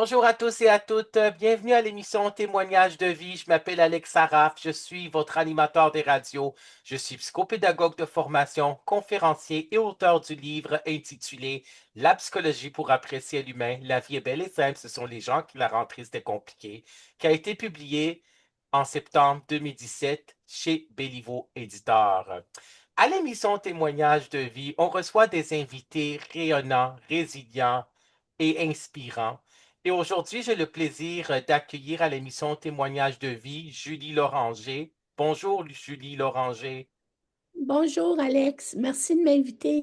Bonjour à tous et à toutes. Bienvenue à l'émission Témoignages de vie. Je m'appelle Alex Saraf. Je suis votre animateur des radios. Je suis psychopédagogue de formation, conférencier et auteur du livre intitulé La psychologie pour apprécier l'humain. La vie est belle et simple. Ce sont les gens qui la rendent triste et compliquée, qui a été publié en septembre 2017 chez Béliveau Éditeur. À l'émission Témoignages de vie, on reçoit des invités rayonnants, résilients et inspirants. Et aujourd'hui, j'ai le plaisir d'accueillir à l'émission Témoignages de vie Julie Loranger. Bonjour, Julie Loranger. Bonjour Alex, merci de m'inviter.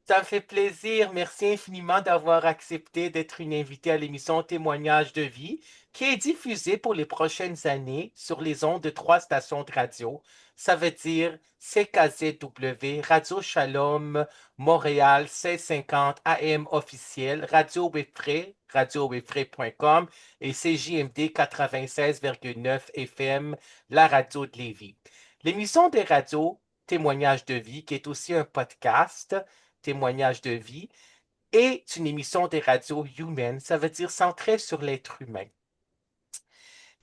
Ça me fait plaisir. Merci infiniment d'avoir accepté d'être une invitée à l'émission Témoignages de vie, qui est diffusée pour les prochaines années sur les ondes de trois stations de radio. Ça veut dire CKZW, Radio Shalom, Montréal, 1650 AM officiel, Radio Webfray, radiowebfray.com et CJMD 96,9 FM, la radio de Lévis. L'émission des radios Témoignages de vie, qui est aussi un podcast, témoignage de vie, est une émission des radios humaines, ça veut dire centrée sur l'être humain.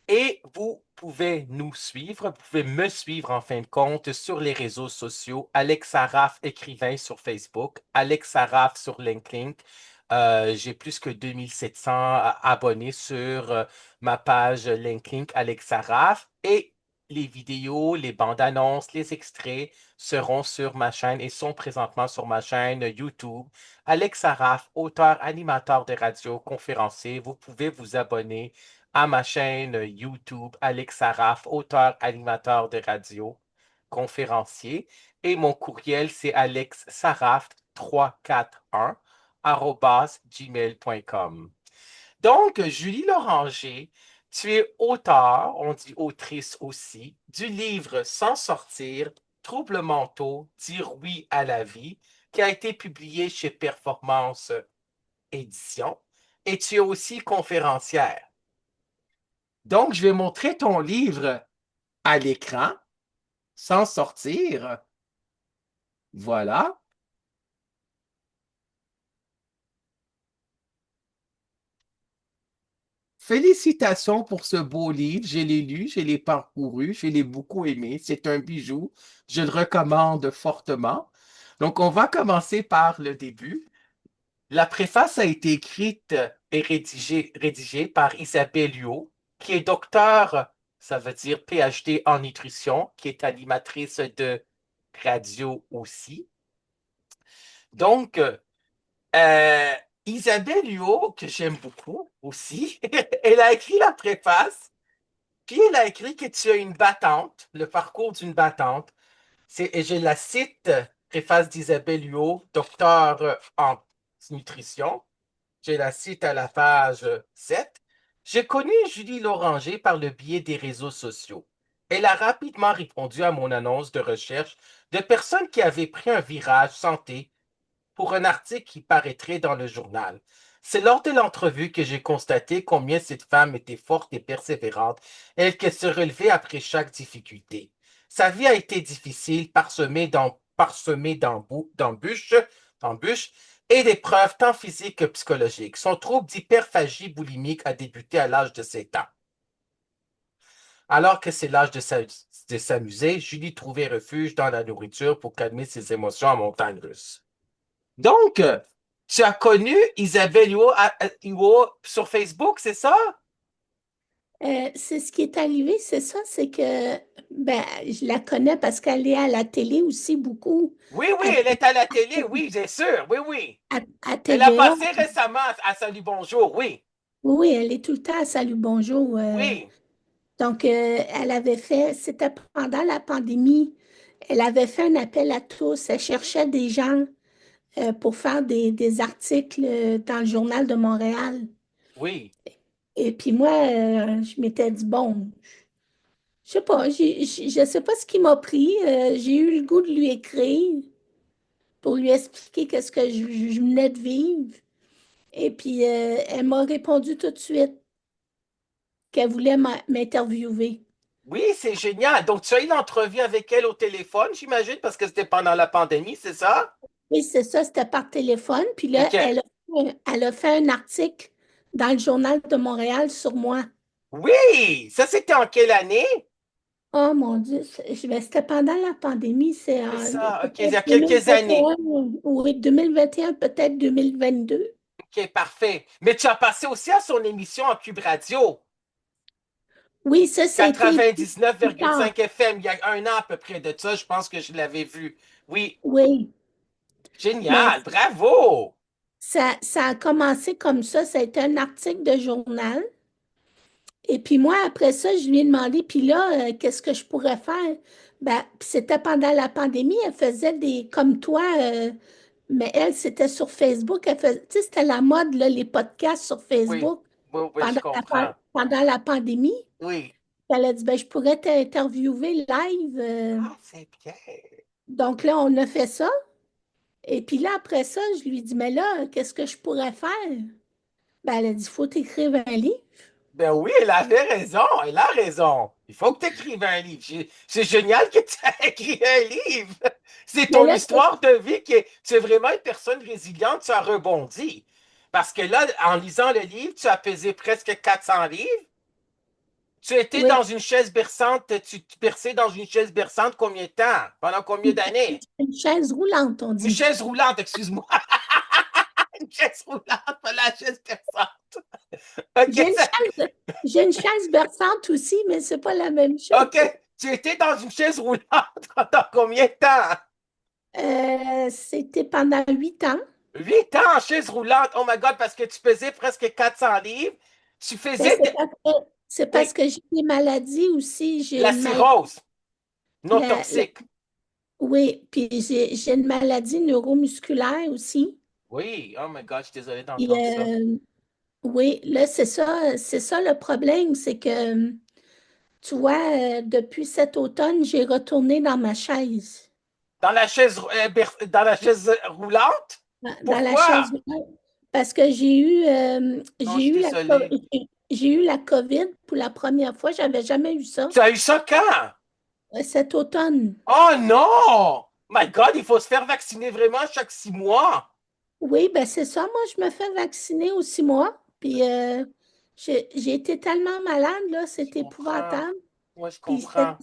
Et vous pouvez nous suivre, vous pouvez me suivre en fin de compte sur les réseaux sociaux, Alex Saraf, écrivain sur Facebook, Alex Saraf sur LinkedIn. J'ai plus que 2700 abonnés sur ma page LinkedIn Alex Saraf et les vidéos, les bandes annonces, les extraits seront sur ma chaîne et sont présentement sur ma chaîne YouTube. Alex Saraf, auteur, animateur de radio, conférencier, vous pouvez vous abonner à ma chaîne YouTube Alex Saraf, auteur, animateur de radio, conférencier. Et mon courriel, c'est alexsaraf341 gmail.com. Donc, Julie Loranger, tu es auteur, on dit autrice aussi, du livre Sans sortir, troubles mentaux, dire oui à la vie, qui a été publié chez Performance Édition. Et tu es aussi conférencière. Donc, je vais montrer ton livre à l'écran sans sortir. Voilà. Félicitations pour ce beau livre. Je l'ai lu, je l'ai parcouru, je l'ai beaucoup aimé. C'est un bijou. Je le recommande fortement. Donc, on va commencer par le début. La préface a été écrite et rédigée par Isabelle Huot, qui est docteur, ça veut dire PhD en nutrition, qui est animatrice de radio aussi. Donc, euh, Isabelle Huot, que j'aime beaucoup aussi, elle a écrit la préface, puis elle a écrit que tu as une battante, le parcours d'une battante. Et je la cite, préface d'Isabelle Huot, docteur en nutrition. Je la cite à la page 7. J'ai connu Julie Loranger par le biais des réseaux sociaux. Elle a rapidement répondu à mon annonce de recherche de personnes qui avaient pris un virage santé pour un article qui paraîtrait dans le journal. C'est lors de l'entrevue que j'ai constaté combien cette femme était forte et persévérante, elle qui se relevait après chaque difficulté. Sa vie a été difficile, parsemée d'embûches et d'épreuves tant physiques que psychologiques. Son trouble d'hyperphagie boulimique a débuté à l'âge de 7 ans. Alors que c'est l'âge de s'amuser, Julie trouvait refuge dans la nourriture pour calmer ses émotions en montagne russe. Donc, tu as connu Isabelle Huot sur Facebook, c'est ça? C'est ce qui est arrivé, c'est ça, c'est que ben, je la connais parce qu'elle est à la télé aussi beaucoup, Oui, oui, à, elle est à la télé, oui, c'est sûr, oui, oui. à Elle a TVA. passé récemment à Salut Bonjour, oui, Oui, elle est tout le temps à Salut Bonjour. oui, Donc, elle avait fait, c'était pendant la pandémie, elle avait fait un appel à tous. Elle cherchait des gens pour faire des articles dans le Journal de Montréal. oui. Et puis moi, je m'étais dit, bon, je sais pas, je sais pas ce qui m'a pris. J'ai eu le goût de lui écrire pour lui expliquer qu'est-ce que je venais de vivre. Et puis, elle m'a répondu tout de suite qu'elle voulait m'interviewer. Oui, c'est génial. Donc, tu as eu l'entrevue avec elle au téléphone, j'imagine, parce que c'était pendant la pandémie, c'est ça? Oui, c'est ça, c'était par téléphone. Puis là, OK. elle a fait un article dans le journal de Montréal sur moi. Oui! Ça, c'était en quelle année? Oh mon Dieu, ben, c'était pendant la pandémie, c'est C'est ça, OK, il y peut-être a quelques années. 2021, oui, 2021, peut-être 2022. OK, parfait. Mais tu as passé aussi à son émission en Cube Radio, Oui, ça a été plus tard. 99,5 FM, il y a un an à peu près de ça, je pense que je l'avais vu. Oui, Oui, mais génial, bravo! ça a commencé comme ça a été un article de journal. Et puis moi, après ça, je lui ai demandé, puis là, qu'est-ce que je pourrais faire? Ben, puis c'était pendant la pandémie, elle faisait des, comme toi, mais elle, c'était sur Facebook, tu sais, c'était la mode, là, les podcasts sur Oui, Facebook oui, oui, je comprends. pendant la pandémie. Oui. Elle a dit, ben, je pourrais t'interviewer live. Ah, c'est bien. Donc là, on a fait ça. Et puis là, après ça, je lui ai dit, mais là, qu'est-ce que je pourrais faire? Ben, elle a dit, il faut t'écrire un livre. Ben oui, elle avait raison, elle a raison. Il faut que tu écrives un livre. C'est génial que tu aies écrit un livre. C'est Mais ton là, histoire de vie qui est, tu es vraiment une personne résiliente, tu as rebondi. Parce que là, en lisant le livre, tu as pesé presque 400 livres. Tu étais oui, dans une chaise berçante, tu berçais dans une chaise berçante combien de temps? Pendant combien d'années? une chaise roulante, on Une dit. chaise roulante, excuse-moi. Une chaise roulante, pas la chaise berçante. OK, J'ai une chaise, j'ai une chaise berçante aussi, mais c'est pas la même chose. OK. Tu étais dans une chaise roulante pendant combien de temps? C'était pendant 8 ans. 8 ans en chaise roulante. Oh my God, parce que tu pesais presque 400 livres. Tu Ben, faisais c'est parce oui, que j'ai des maladies aussi. J'ai la une maladie, cirrhose non la- la- toxique. oui, puis j'ai une maladie neuromusculaire aussi. Oui, oh my God, je suis désolé Puis, d'entendre ça. oui, là, c'est ça le problème, c'est que, tu vois, depuis cet automne, j'ai retourné dans ma chaise. Dans la chaise roulante? Dans la chaise Pourquoi? roulante, parce que Non, je suis désolé. j'ai eu la COVID pour la première fois. J'avais jamais eu ça. Tu as eu ça quand? Cet automne. Oh non! My God, il faut se faire vacciner vraiment chaque 6 mois. Oui, ben c'est ça. Moi, je me fais vacciner aux 6 mois. Puis j'ai été tellement malade, là, Je c'est comprends. épouvantable. Moi, je Puis comprends.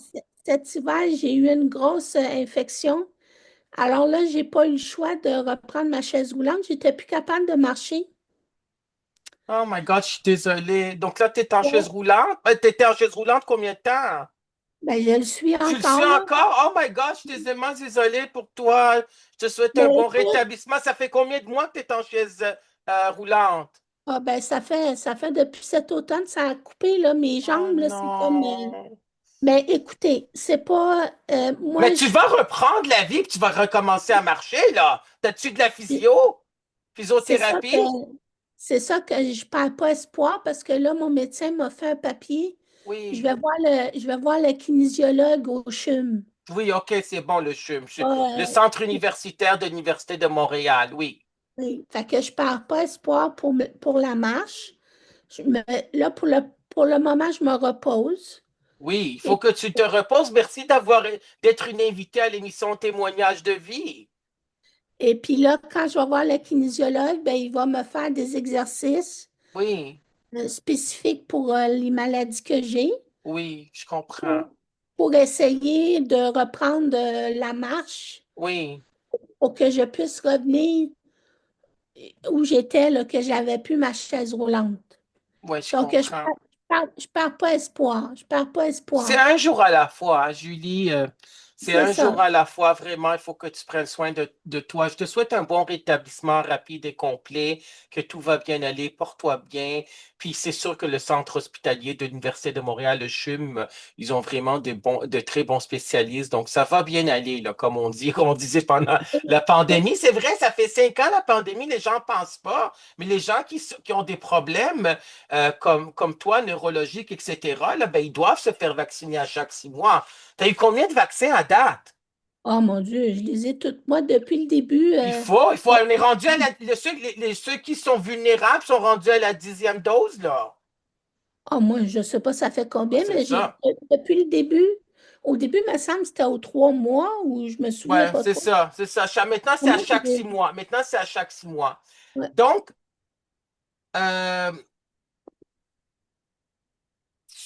cet hiver, j'ai eu une grosse infection. Alors là, j'ai pas eu le choix de reprendre ma chaise roulante. J'étais plus capable de marcher. Oh my God, je suis désolé. Donc là, tu es en chaise Ouais. roulante? Tu étais en chaise roulante combien de temps? Ben, je le suis Tu le suis encore, là. encore? Oh my God, je suis tellement désolé pour toi. Je te souhaite un Ben, bon écoute, rétablissement. Ça fait combien de mois que tu es en chaise roulante? ah ben, ça fait depuis cet automne, ça a coupé, là, mes Oh jambes, là, c'est comme... non. Mais écoutez, c'est pas... Mais moi, tu je... vas reprendre la vie et tu vas recommencer à marcher, là. T'as-tu de la C'est ça que... physiothérapie? C'est ça que je perds pas espoir parce que là, mon médecin m'a fait un papier. Oui. Je vais voir le kinésiologue au CHUM. Oui, OK, c'est bon, le CHUM. Le Euh, Centre universitaire de l'Université de Montréal, oui. oui. Fait que je perds pas espoir pour la marche. Là, pour le moment, je me repose. Oui, il faut Et, que tu te reposes. Merci d'être une invitée à l'émission Témoignage de vie. et puis là, quand je vais voir le kinésiologue, ben, il va me faire des exercices Oui, spécifiques pour les maladies que j'ai oui, je comprends. pour, pour essayer de reprendre la marche Oui, pour que je puisse revenir où j'étais, là, que j'avais plus ma chaise roulante. oui, je Donc, comprends. je perds pas espoir. Je perds pas C'est espoir. un jour à la fois, hein, Julie. C'est C'est un ça. jour à la fois, vraiment. Il faut que tu prennes soin de toi. Je te souhaite un bon rétablissement rapide et complet, que tout va bien aller, porte-toi bien. Puis c'est sûr que le centre hospitalier de l'Université de Montréal, le CHUM, ils ont vraiment de très bons spécialistes. Donc ça va bien aller, là, comme on dit, comme on disait pendant la pandémie. C'est vrai, ça fait 5 ans la pandémie, les gens ne pensent pas, mais les gens qui ont des problèmes comme toi, neurologiques, etc., là, ben, ils doivent se faire vacciner à chaque 6 mois. Tu as eu combien de vaccins à date? Oh mon Dieu, je les ai toutes. Moi, depuis le début, On est rendu à ceux qui sont vulnérables sont rendus à la 10e dose, là. oh, moi, je ne sais pas ça fait Ah, combien, c'est mais ça. depuis le début, au début, il me semble, c'était aux 3 mois ou je me souviens Ouais, pas c'est trop. ça, c'est ça. Maintenant, c'est à Moi, chaque 6 mois. Maintenant, c'est à chaque 6 mois. ouais. Donc, euh,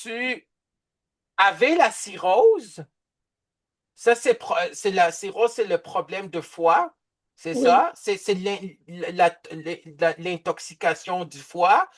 tu avais la cirrhose, ça c'est la cirrhose, c'est le problème de foie, c'est Oui. ça? C'est l'intoxication du foie.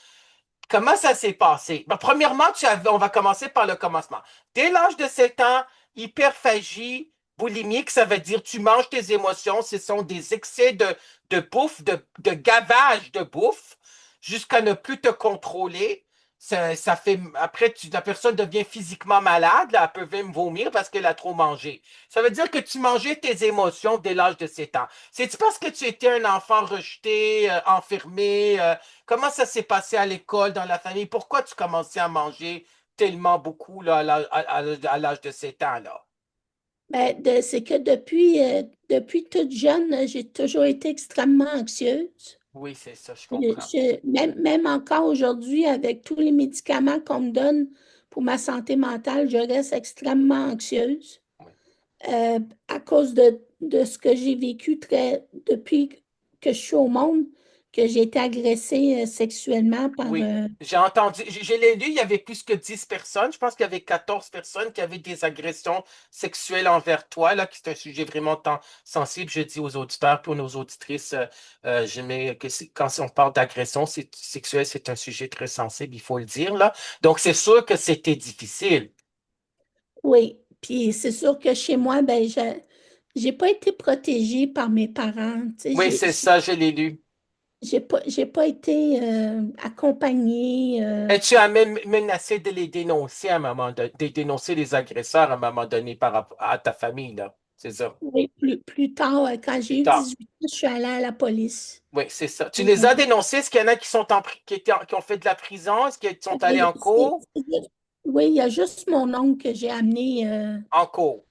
Comment ça s'est passé? Ben, premièrement, on va commencer par le commencement. Dès l'âge de 7 ans, hyperphagie boulimique, ça veut dire tu manges tes émotions. Ce sont des excès de bouffe, de gavage de bouffe, jusqu'à ne plus te contrôler. Ça fait, après, la personne devient physiquement malade, là, elle peut même vomir parce qu'elle a trop mangé. Ça veut dire que tu mangeais tes émotions dès l'âge de 7 ans. C'est-tu parce que tu étais un enfant rejeté, enfermé? Comment ça s'est passé à l'école, dans la famille? Pourquoi tu commençais à manger tellement beaucoup là, à l'âge de 7 ans, là? Ben, c'est que depuis toute jeune, j'ai toujours été extrêmement anxieuse. Oui, c'est ça, je comprends. Même encore aujourd'hui, avec tous les médicaments qu'on me donne pour ma santé mentale, je reste extrêmement anxieuse Oui. à cause de ce que j'ai vécu depuis que je suis au monde, que j'ai été agressée sexuellement par... Oui, j'ai entendu, je l'ai lu, il y avait plus que 10 personnes. Je pense qu'il y avait 14 personnes qui avaient des agressions sexuelles envers toi, là, qui c'est un sujet vraiment sensible. Je dis aux auditeurs et aux auditrices, je mets que quand on parle d'agression sexuelle, c'est un sujet très sensible, il faut le dire, là. Donc, c'est sûr que c'était difficile. Oui, puis c'est sûr que chez moi, ben, j'ai pas été protégée par mes parents. Tu sais, Oui, c'est ça, je l'ai lu. j'ai pas été accompagnée. Et tu as même menacé de les dénoncer à un moment de dénoncer les agresseurs à un moment donné par rapport à ta famille, là. C'est ça. Oui, plus tard, quand Plus j'ai eu tard. 18 ans, je suis allée à la police. Oui, c'est ça. Tu Euh, les as dénoncés? Est-ce qu'il y en a qui sont qui ont fait de la prison? Est-ce qu'ils sont allés ben, en cours? oui, il y a juste mon oncle que j'ai amené En cours.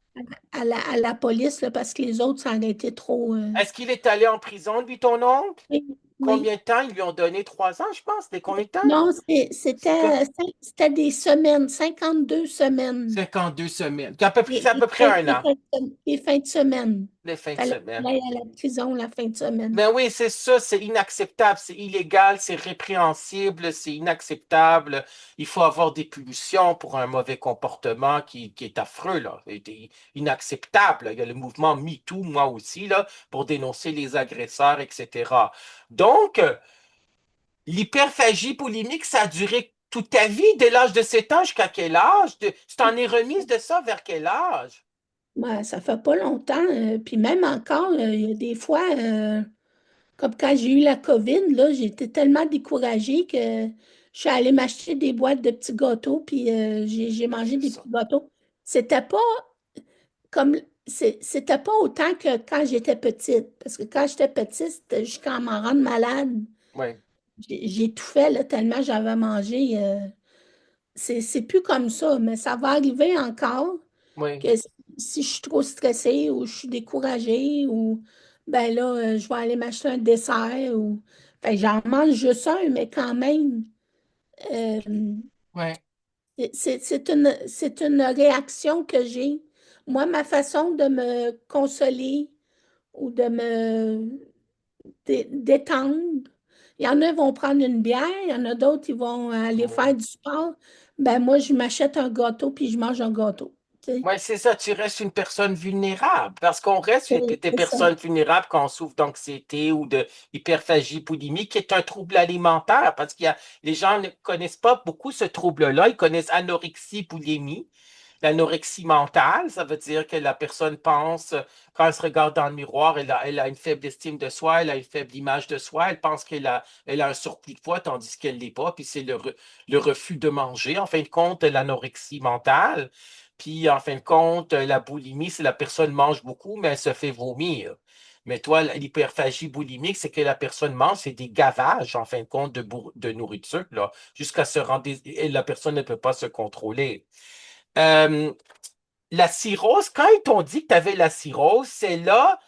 à la police là, parce que les autres, ça aurait été trop. Est-ce qu'il est allé en prison, lui, ton oncle? Oui, Combien oui. de temps? Ils lui ont donné 3 ans, je pense. C'était combien de temps? Non, C'est quoi? c'était des semaines, 52 semaines. 52 semaines. C'est à peu près Les un an, les fins de semaine. les fins de Fallait semaine. qu'il aille à la prison la fin de semaine. Ben oui, c'est ça, c'est inacceptable, c'est illégal, c'est répréhensible, c'est inacceptable. Il faut avoir des punitions pour un mauvais comportement qui est affreux, là. C'est inacceptable. Il y a le mouvement MeToo, moi aussi, là, pour dénoncer les agresseurs, etc. Donc, l'hyperphagie boulimique, ça a duré toute ta vie, dès l'âge de 7 ans jusqu'à quel âge? Tu t'en es remise de ça vers quel âge? Ouais, ça fait pas longtemps. Puis même encore, il y a des fois, comme quand j'ai eu la COVID, là, j'étais tellement découragée que je suis allée m'acheter des boîtes de petits gâteaux, puis j'ai Oui, mangé c'est des ça. petits gâteaux. C'était pas comme c'était pas autant que quand j'étais petite. Parce que quand j'étais petite, c'était jusqu'à m'en rendre malade. Oui, J'étouffais là, tellement j'avais mangé. C'est plus comme ça, mais ça va arriver encore oui, que si je suis trop stressée ou je suis découragée ou ben là, je vais aller m'acheter un dessert ou fait, j'en mange juste un, mais quand même, euh, oui, c'est une réaction que j'ai. Moi, ma façon de me consoler ou de me détendre, il y en a qui vont prendre une bière, il y en a d'autres qui vont aller oui. faire du sport. Ben moi, je m'achète un gâteau puis je mange un gâteau. Tu sais. Oui, c'est ça, tu restes une personne vulnérable parce qu'on reste des C'est ça. personnes vulnérables quand on souffre d'anxiété ou de hyperphagie boulimique, qui est un trouble alimentaire parce qu'il y a, les gens ne connaissent pas beaucoup ce trouble-là. Ils connaissent anorexie, boulimie. L'anorexie mentale, ça veut dire que la personne pense, quand elle se regarde dans le miroir, elle a une faible estime de soi, elle a une faible image de soi, elle pense elle a un surplus de poids tandis qu'elle ne l'est pas, puis c'est le refus de manger, en fin de compte, l'anorexie mentale. Puis, en fin de compte, la boulimie, c'est la personne mange beaucoup, mais elle se fait vomir. Mais toi, l'hyperphagie boulimique, c'est que la personne mange, c'est des gavages, en fin de compte, de nourriture, là, jusqu'à se rendre, et la personne ne peut pas se contrôler. Euh, la cirrhose, quand ils t'ont dit que tu avais la cirrhose, c'est là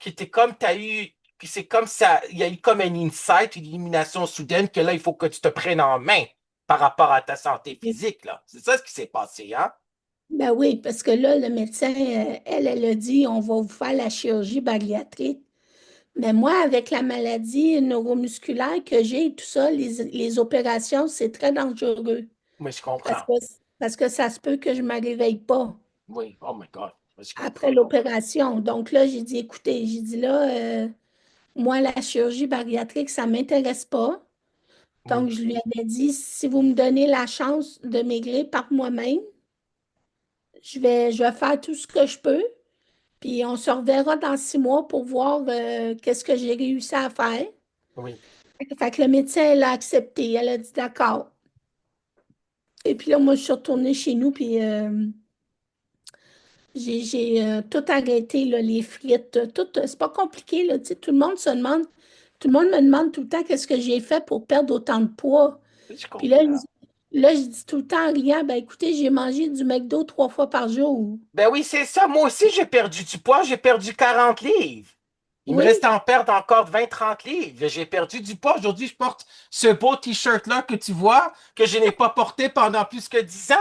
que t'es comme tu as eu, puis c'est comme ça, il y a eu comme un insight, une illumination soudaine que là, il faut que tu te prennes en main par rapport à ta santé physique, là. C'est ça ce qui s'est passé, hein? Ben oui, parce que là, le médecin, elle a dit, on va vous faire la chirurgie bariatrique. Mais moi, avec la maladie neuromusculaire que j'ai et tout ça, les opérations, c'est très dangereux. Oui, je Parce comprends. que parce que ça se peut que je ne me réveille pas Oui, oh my God, je après comprends. l'opération. Donc là, j'ai dit, écoutez, j'ai dit là, moi, la chirurgie bariatrique, ça ne m'intéresse pas. Donc, Oui, je lui avais dit, si vous me donnez la chance de maigrir par moi-même, je vais faire tout ce que je peux. Puis on se reverra dans 6 mois pour voir qu'est-ce que j'ai réussi à faire. oui. Fait que le médecin, elle a accepté. Elle a dit d'accord. Et puis là, moi, je suis retournée chez nous, puis j'ai tout arrêté, là, les frites, tout. C'est pas compliqué, là, tu sais, tout le monde me demande tout le temps qu'est-ce que j'ai fait pour perdre autant de poids. Je Puis là, comprends. je dis tout le temps en riant, ben écoutez, j'ai mangé du McDo 3 fois par jour. Ben oui, c'est ça. Moi aussi, j'ai perdu du poids. J'ai perdu 40 livres. Il me Oui, reste à en perdre encore 20-30 livres. J'ai perdu du poids. Aujourd'hui, je porte ce beau T-shirt-là que tu vois, que je n'ai pas porté pendant plus que 10 ans.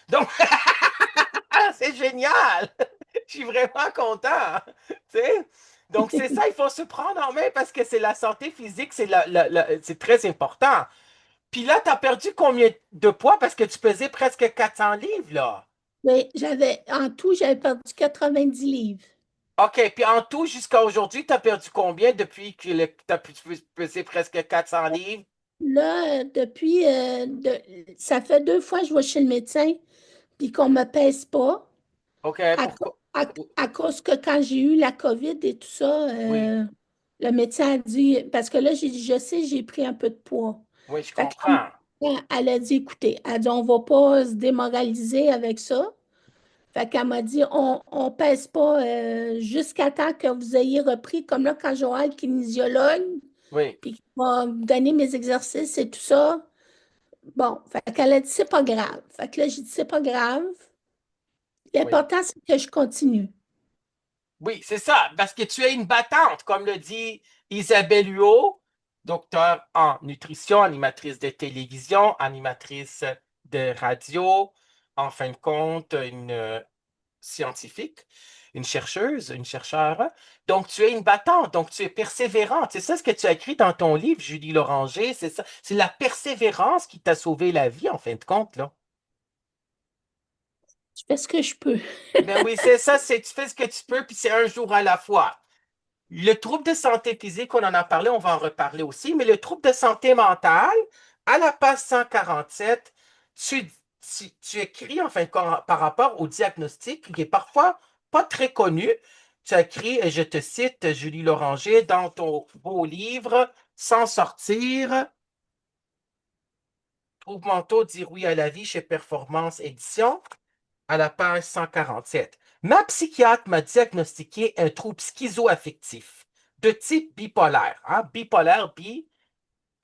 Donc, c'est génial. Je suis vraiment content. Tu sais? Donc, c'est ça, il faut se prendre en main parce que c'est la santé physique, c'est très important. Puis là, tu as perdu combien de poids parce que tu pesais presque 400 livres, là? mais en tout, j'avais perdu 90 livres. OK, puis en tout, jusqu'à aujourd'hui, tu as perdu combien depuis que tu as pu peser presque 400 livres? Là, depuis, ça fait 2 fois que je vais chez le médecin, puis qu'on ne me pèse pas, OK, pourquoi? à cause que quand j'ai eu la COVID et tout ça, Oui, le médecin a dit, parce que là, j'ai dit, je sais, j'ai pris un peu de poids. oui, je Fait que comprends. là, elle a dit, écoutez, elle a dit, on ne va pas se démoraliser avec ça. Fait qu'elle m'a dit, on ne pèse pas jusqu'à temps que vous ayez repris, comme là, quand Joël, kinésiologue, Oui, puis qui va me donner mes exercices et tout ça. Bon, fait qu'elle a dit, c'est pas grave. Fait que là, j'ai dit, c'est pas grave. oui. L'important, c'est que je continue. Oui, c'est ça, parce que tu es une battante, comme le dit Isabelle Huot, docteur en nutrition, animatrice de télévision, animatrice de radio, en fin de compte, une scientifique, une chercheuse, une chercheure. Donc, tu es une battante, donc tu es persévérante. C'est ça ce que tu as écrit dans ton livre, Julie Loranger, c'est ça. C'est la persévérance qui t'a sauvé la vie, en fin de compte, là. Je fais ce que je peux. Ben oui, c'est ça, c'est tu fais ce que tu peux, puis c'est un jour à la fois. Le trouble de santé physique, on en a parlé, on va en reparler aussi, mais le trouble de santé mentale, à la page 147, tu écris, enfin, par rapport au diagnostic, qui est parfois pas très connu. Tu as écrit, et je te cite, Julie Loranger, dans ton beau livre, S'en sortir, troubles mentaux, dire oui à la vie chez Performance Édition, à la page 147. Ma psychiatre m'a diagnostiqué un trouble schizoaffectif de type bipolaire. Hein? Bipolaire,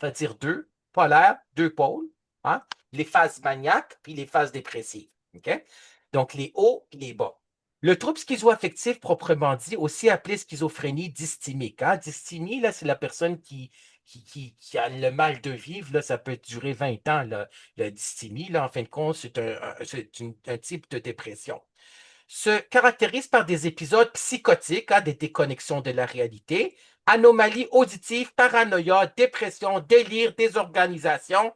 ça veut dire deux, polaire, deux pôles. Hein? Les phases maniaques puis les phases dépressives. OK? Donc, les hauts et les bas. Le trouble schizoaffectif, proprement dit, aussi appelé schizophrénie dysthymique. Hein? Dysthymie, là, c'est la personne qui a le mal de vivre. Là, ça peut durer 20 ans, là, la dysthymie. Là, en fin de compte, c'est un type de dépression se caractérise par des épisodes psychotiques, hein, des déconnexions de la réalité, anomalies auditives, paranoïa, dépression, délire, désorganisation,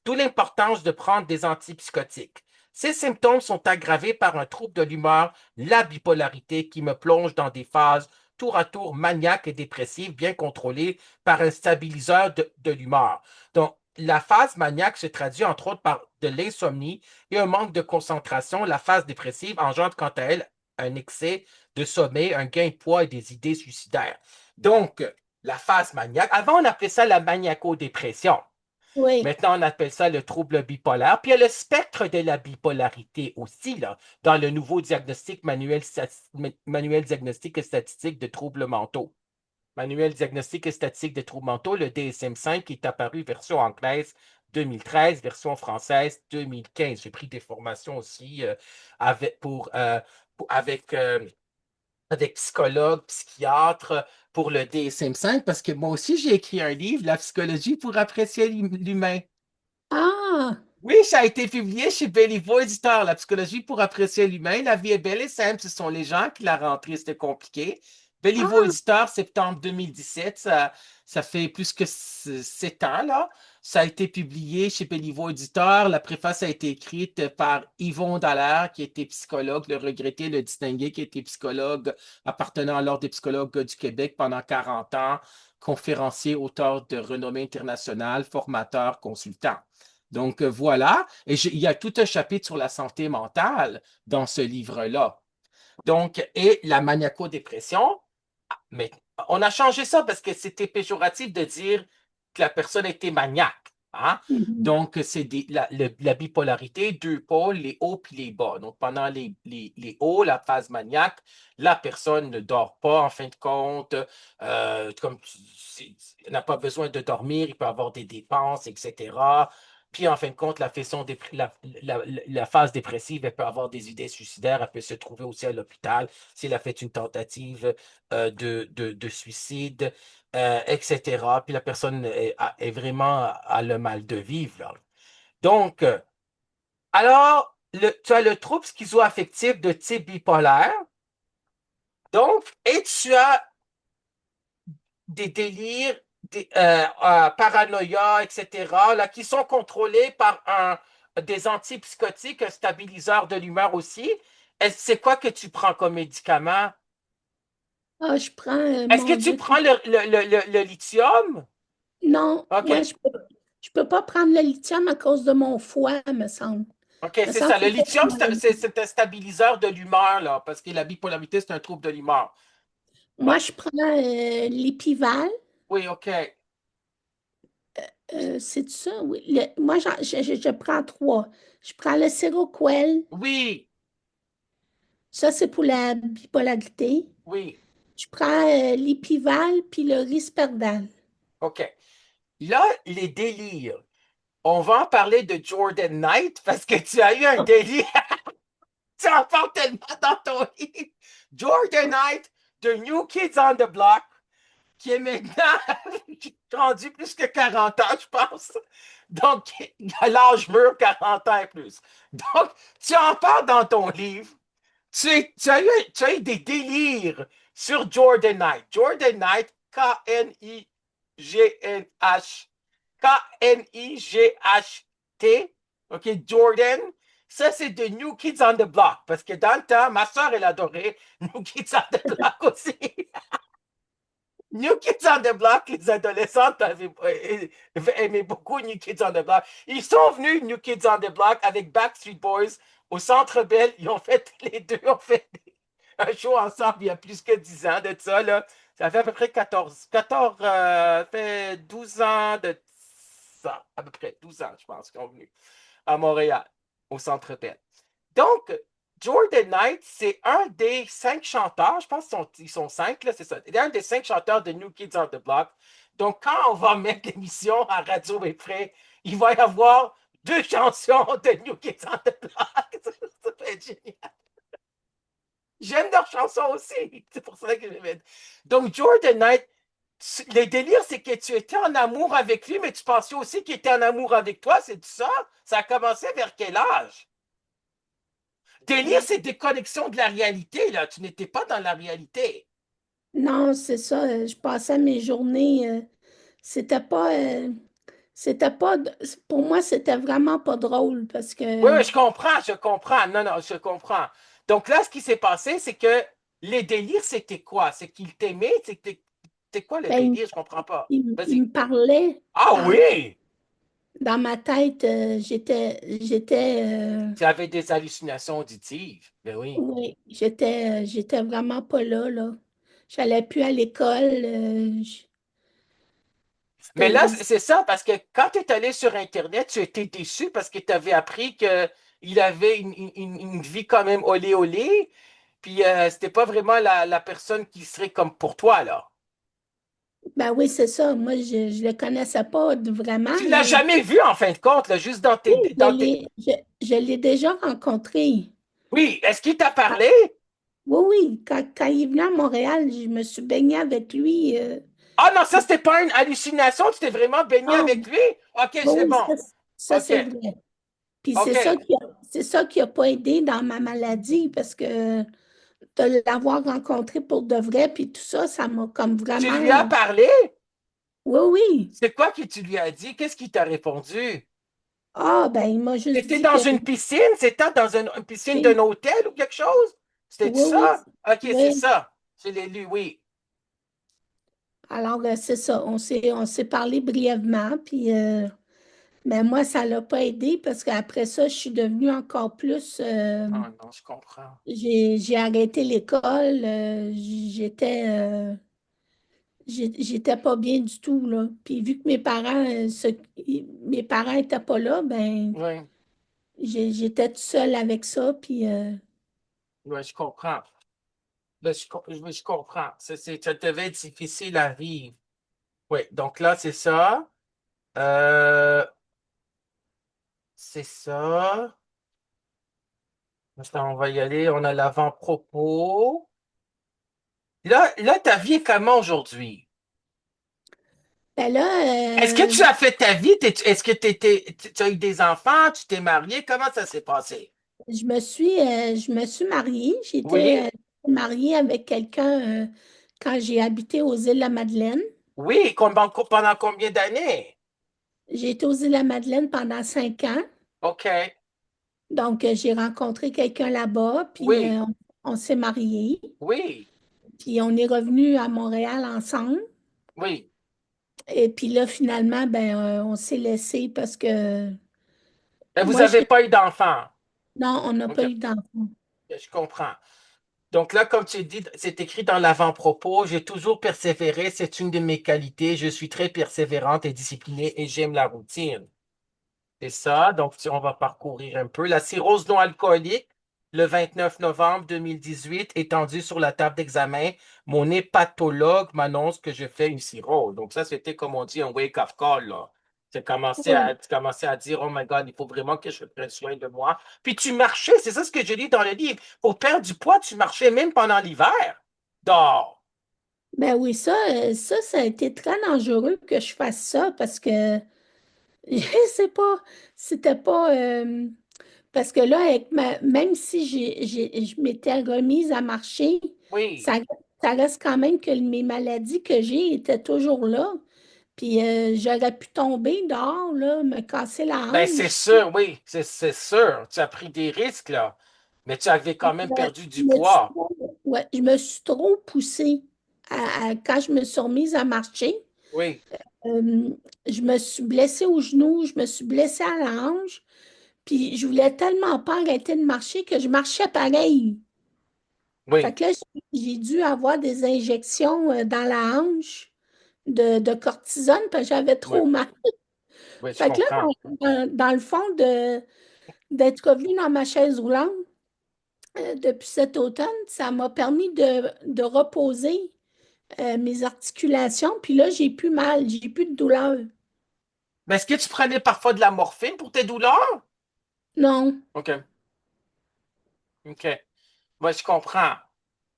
d'où l'importance de prendre des antipsychotiques. Ces symptômes sont aggravés par un trouble de l'humeur, la bipolarité, qui me plonge dans des phases tour à tour maniaques et dépressives, bien contrôlées par un stabiliseur de l'humeur. Donc, la phase maniaque se traduit entre autres par de l'insomnie et un manque de concentration. La phase dépressive engendre quant à elle un excès de sommeil, un gain de poids et des idées suicidaires. Donc, la phase maniaque, avant on appelait ça la maniaco-dépression. Oui. Maintenant, on appelle ça le trouble bipolaire. Puis il y a le spectre de la bipolarité aussi, là, dans le nouveau diagnostic manuel diagnostic et statistique de troubles mentaux. Manuel diagnostic et statistique des troubles mentaux, le DSM-5, qui est apparu version anglaise 2013, version française 2015. J'ai pris des formations aussi avec psychologue, psychiatre pour le DSM-5 parce que moi aussi, j'ai écrit un livre, La psychologie pour apprécier l'humain. Ah, Oui, ça a été publié chez Béliveau Éditeur, La psychologie pour apprécier l'humain. La vie est belle et simple, ce sont les gens qui la rendent triste et compliquée. Béliveau Ah, Éditeur, septembre 2017, ça fait plus que 7 ans, là. Ça a été publié chez Béliveau Éditeur. La préface a été écrite par Yvon Dallaire, qui était psychologue, le regretté, le distingué, qui était psychologue appartenant à l'Ordre des psychologues du Québec pendant 40 ans, conférencier, auteur de renommée internationale, formateur, consultant. Donc voilà, et il y a tout un chapitre sur la santé mentale dans ce livre-là. Donc, et la maniaco-dépression, mais on a changé ça parce que c'était péjoratif de dire que la personne était maniaque. Hein? mhm. Donc, c'est la bipolarité, deux pôles, les hauts puis les bas. Donc, pendant les hauts, la phase maniaque, la personne ne dort pas en fin de compte, comme n'a pas besoin de dormir, il peut avoir des dépenses, etc. Puis, en fin de compte, la phase dépressive, elle peut avoir des idées suicidaires, elle peut se trouver aussi à l'hôpital s'il a fait une tentative de suicide, etc. Puis la personne est vraiment à le mal de vivre, là. Donc, alors, tu as le trouble schizoaffectif de type bipolaire. Donc, et tu as des délires, paranoïa, etc., là, qui sont contrôlés par des antipsychotiques, un stabiliseur de l'humeur aussi. C'est quoi que tu prends comme médicament? Ah, je prends, Est-ce que mon tu Dieu. prends le lithium? Non, moi, OK. je peux pas prendre le lithium à cause de mon foie, me semble. OK, Me c'est semble ça. que Le c'est lithium, pour la- c'est un stabiliseur de l'humeur, là, parce que la bipolarité, c'est un trouble de l'humeur. Moi, je prends l'épival. Oui, OK. C'est ça, oui. Moi, je prends trois. Je prends le Seroquel. Oui, Ça, c'est pour la bipolarité. oui, Je prends l'épival puis le Risperdal. OK. Là, les délires. On va en parler de Jordan Knight parce que tu as eu un délire. Tu en parles tellement dans ton livre. Jordan Knight de New Kids on the Block, qui est maintenant rendu plus que 40 ans, je pense. Donc, à l'âge mûr, 40 ans et plus. Donc, tu en parles dans ton livre. Tu as eu des délires sur Jordan Knight. Jordan Knight, K-N-I-G-N-H. K-N-I-G-H-T. OK, Jordan. Ça, c'est de New Kids on the Block. Parce que dans le temps, ma soeur, elle adorait New Kids on the Block aussi. New Kids on the Block, les adolescentes aimaient beaucoup New Kids on the Block. Ils sont venus, New Kids on the Block, avec Backstreet Boys au Centre Bell. Ils ont fait, les deux ont fait un show ensemble il y a plus que 10 ans de ça, là. Ça fait à peu près 14 fait 12 ans de ça, à peu près 12 ans, je pense, qu'ils sont venus à Montréal, au Centre Bell. Donc, Jordan Knight, c'est un des 5 chanteurs, je pense qu'ils sont 5, là, c'est ça. Il est un des 5 chanteurs de New Kids on the Block. Donc, quand on va mettre l'émission à Radio Près, il va y avoir 2 chansons de New Kids on the Block. Ça peut être génial. J'aime leurs chansons aussi. C'est pour ça que je vais. Donc, Jordan Knight, le délire, c'est que tu étais en amour avec lui, mais tu pensais aussi qu'il était en amour avec toi, c'est ça? Ça a commencé vers quel âge? Délire, c'est déconnexion de la réalité, là. Tu n'étais pas dans la réalité. Non, c'est ça. Je passais mes journées. C'était pas. C'était pas. Pour moi, c'était vraiment pas drôle parce Oui, que. oui, je comprends, je comprends. Non, non, je comprends. Donc là, ce qui s'est passé, c'est que les délires, c'était quoi? C'est qu'il t'aimait? C'était quoi le Ben, délire? Je comprends pas. il Vas-y. me parlait. Ah Ah, oui! dans ma tête, Tu avais des hallucinations auditives. Ben oui. oui, j'étais vraiment pas là, là. J'allais plus à l'école. Mais là, C'était, c'est ça, parce que quand tu es allé sur Internet, tu étais déçu parce que tu avais appris qu'il avait une vie quand même olé olé, puis c'était pas vraiment la personne qui serait comme pour toi, là. ben oui, c'est ça. Moi, je le connaissais pas vraiment, Tu l'as mais jamais vu en fin de compte, là, juste dans oui, tes... je l'ai déjà rencontré. Oui, est-ce qu'il t'a Ah, parlé? oui, oui, quand il est venu à Montréal, je me suis baignée avec lui. Ah non, ça, c'était pas une hallucination, tu t'es vraiment baigné Non, avec lui? OK, oui, c'est oui, bon. ça, OK, c'est vrai. Puis OK. c'est ça qui a pas aidé dans ma maladie parce que de l'avoir rencontré pour de vrai, puis tout ça, ça m'a comme Tu vraiment... lui as parlé? Oui, oui. C'est quoi que tu lui as dit? Qu'est-ce qu'il t'a répondu? Ah, ben, il m'a juste C'était dit dans que une piscine? C'était dans une piscine d'un oui, hôtel ou quelque chose? C'était oui, oui, ça? OK, c'est oui. ça. Je l'ai lu, oui. Alors, c'est ça. On s'est parlé brièvement, puis mais moi, ça l'a pas aidé parce qu'après ça, je suis devenue encore plus. Oh non, je comprends. J'ai arrêté l'école. J'étais pas bien du tout, là. Puis vu que mes parents étaient pas là, ben, Oui, j'étais toute seule avec ça. Puis, oui, je comprends. Là, je comprends. Ça devait être difficile à vivre. Oui, donc là, c'est ça. Euh, c'est ça. Attends, on va y aller. On a l'avant-propos. Là, ta vie est comment aujourd'hui? ben là, Est-ce que tu as fait ta vie? Est-ce que tu as eu des enfants? Tu t'es marié? Comment ça s'est passé? je me suis mariée. Oui, J'étais mariée avec quelqu'un quand j'ai habité aux Îles-de-la-Madeleine. oui. Pendant combien d'années? J'ai été aux Îles-de-la-Madeleine pendant 5 ans. OK. Donc, j'ai rencontré quelqu'un là-bas, puis Oui, on s'est mariés. oui, Puis on est revenu à Montréal ensemble. oui. Et puis là, finalement, ben, on s'est laissé parce que Et vous moi, n'avez pas eu d'enfants? non, on n'a pas OK, eu d'enfant. je comprends. Donc là, comme tu dis, c'est écrit dans l'avant-propos, j'ai toujours persévéré, c'est une de mes qualités, je suis très persévérante et disciplinée et j'aime la routine. C'est ça. Donc, on va parcourir un peu. La cirrhose non alcoolique, le 29 novembre 2018, étendue sur la table d'examen. Mon hépatologue m'annonce que je fais une cirrhose. Donc, ça, c'était, comme on dit, un wake-up call, là. Oui. Tu commençais à dire, oh my God, il faut vraiment que je prenne soin de moi. Puis tu marchais, c'est ça ce que je lis dans le livre. Pour perdre du poids, tu marchais même pendant l'hiver. Dehors. Ben oui, ça a été très dangereux que je fasse ça parce que je sais pas, c'était pas. Parce que là, même si je m'étais remise à marcher, Oui. ça, ça reste quand même que mes maladies que j'ai étaient toujours là. Puis j'aurais pu tomber dehors, là, me casser la Ben, c'est hanche. sûr, oui, c'est sûr. Tu as pris des risques, là. Mais tu avais quand même perdu Je du me suis poids. ouais, je me suis trop poussée quand je me suis remise à marcher. Oui, euh, je me suis blessée au genou, je me suis blessée à la hanche. Puis je voulais tellement pas arrêter de marcher que je marchais pareil. Fait oui, que là, j'ai dû avoir des injections dans la hanche de cortisone parce que j'avais oui, trop mal. oui, je Fait que là, comprends. dans le fond d'être revenue dans ma chaise roulante depuis cet automne, ça m'a permis de reposer mes articulations. Puis là, j'ai plus mal, j'ai plus de douleur. Mais est-ce que tu prenais parfois de la morphine pour tes douleurs? Non. OK, OK. Moi, je comprends.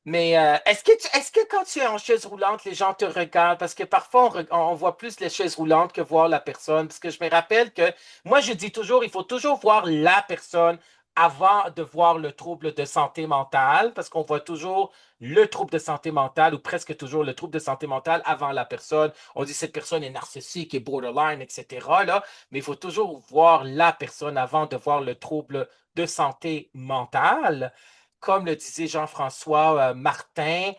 Mais est-ce que quand tu es en chaise roulante, les gens te regardent? Parce que parfois, on voit plus les chaises roulantes que voir la personne. Parce que je me rappelle que moi, je dis toujours, il faut toujours voir la personne avant de voir le trouble de santé mentale, parce qu'on voit toujours le trouble de santé mentale ou presque toujours le trouble de santé mentale avant la personne. On dit cette personne est narcissique et borderline, etc. Là, mais il faut toujours voir la personne avant de voir le trouble de santé mentale. Comme le disait Jean-François Martin,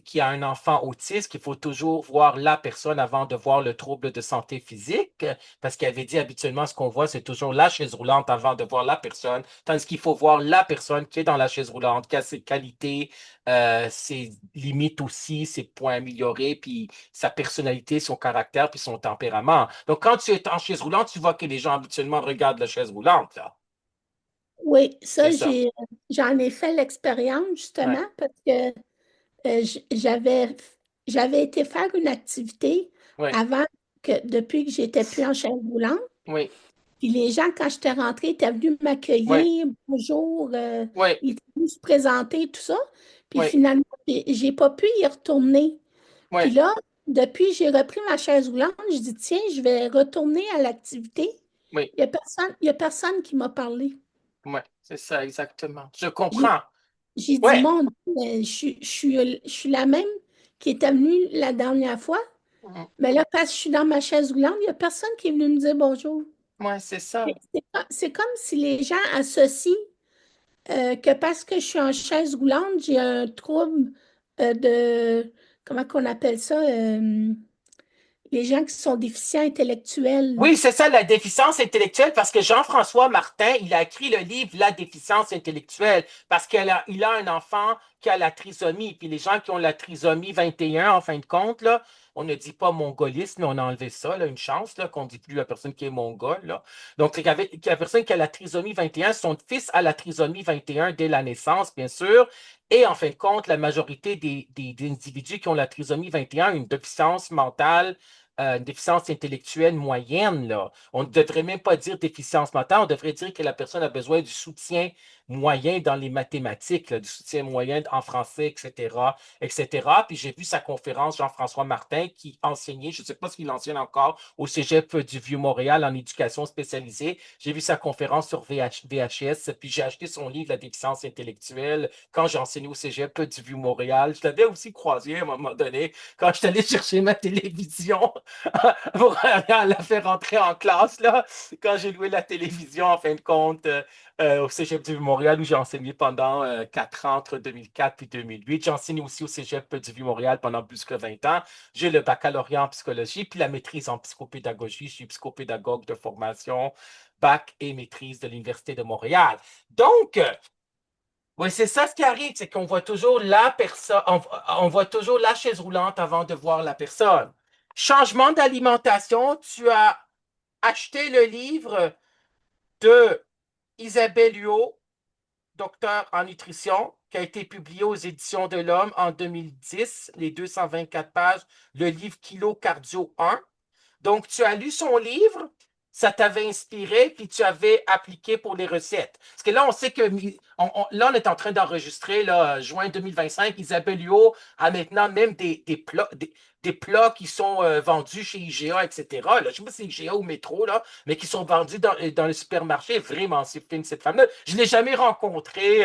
qui a un enfant autiste, qu'il faut toujours voir la personne avant de voir le trouble de santé physique, parce qu'il avait dit habituellement ce qu'on voit, c'est toujours la chaise roulante avant de voir la personne, tandis qu'il faut voir la personne qui est dans la chaise roulante, qui a ses qualités, ses limites aussi, ses points améliorés, puis sa personnalité, son caractère, puis son tempérament. Donc, quand tu es en chaise roulante, tu vois que les gens habituellement regardent la chaise roulante, là. Oui, C'est ça, ça. j'en ai fait l'expérience justement Ouais. parce que j'avais été faire une activité Oui, depuis que j'étais plus en chaise roulante. oui, Puis les gens, quand j'étais rentrée, étaient venus oui, m'accueillir, bonjour, oui, ils étaient venus se présenter, tout ça. Puis oui, finalement, j'ai pas pu y retourner. oui, Puis là, depuis, j'ai repris ma chaise roulante. Je dis, tiens, je vais retourner à l'activité. oui, Il y a personne qui m'a parlé. oui, c'est ça, exactement. Je J'ai comprends. J'ai dit, Ouais. mon Dieu, mais je suis la même qui était venue la dernière fois. Mhm. Mais là, parce que je suis dans ma chaise roulante, il n'y a personne qui est venu me dire bonjour. Ouais, c'est ça. C'est comme si les gens associent que parce que je suis en chaise roulante, j'ai un trouble comment qu'on appelle ça? Les gens qui sont déficients intellectuels. Oui, c'est ça, la déficience intellectuelle, parce que Jean-François Martin, il a écrit le livre La déficience intellectuelle, parce il a un enfant qui a la trisomie, puis les gens qui ont la trisomie 21, en fin de compte, là, on ne dit pas mongoliste, mais on a enlevé ça, là, une chance, là, qu'on ne dit plus la personne qui est mongole, là. Donc, la personne qui a la trisomie 21, son fils a la trisomie 21 dès la naissance, bien sûr, et en fin de compte, la majorité des individus qui ont la trisomie 21 ont une déficience mentale une déficience intellectuelle moyenne, là. On ne devrait même pas dire déficience mentale, on devrait dire que la personne a besoin du soutien moyen dans les mathématiques, là, du soutien moyen en français, etc., etc. Puis j'ai vu sa conférence, Jean-François Martin, qui enseignait, je ne sais pas s'il enseigne encore, au Cégep du Vieux-Montréal en éducation spécialisée. J'ai vu sa conférence sur VHS, puis j'ai acheté son livre La déficience intellectuelle quand j'ai enseigné au Cégep du Vieux-Montréal. Je l'avais aussi croisé à un moment donné quand je suis allé chercher ma télévision pour la faire rentrer en classe, là, quand j'ai loué la télévision, en fin de compte, au Cégep du Vieux-Montréal, où j'ai enseigné pendant 4 ans, entre 2004 et 2008. J'ai enseigné aussi au Cégep du Vieux-Montréal pendant plus que 20 ans. J'ai le baccalauréat en psychologie, puis la maîtrise en psychopédagogie. Je suis psychopédagogue de formation, bac et maîtrise de l'Université de Montréal. Donc, oui, c'est ça ce qui arrive, c'est qu'on voit toujours la personne, on voit toujours la chaise roulante avant de voir la personne. Changement d'alimentation, tu as acheté le livre de Isabelle Huot, docteur en nutrition, qui a été publié aux Éditions de l'Homme en 2010, les 224 pages, le livre Kilo Cardio 1. Donc, tu as lu son livre, ça t'avait inspiré, puis tu avais appliqué pour les recettes. Parce que là, on sait que là, on est en train d'enregistrer là, juin 2025. Isabelle Huot a maintenant même des plats qui sont vendus chez IGA, etc. Là, je ne sais pas si c'est IGA ou Métro, là, mais qui sont vendus dans le supermarché. Vraiment, c'est fine, cette femme-là. Je ne l'ai jamais rencontrée.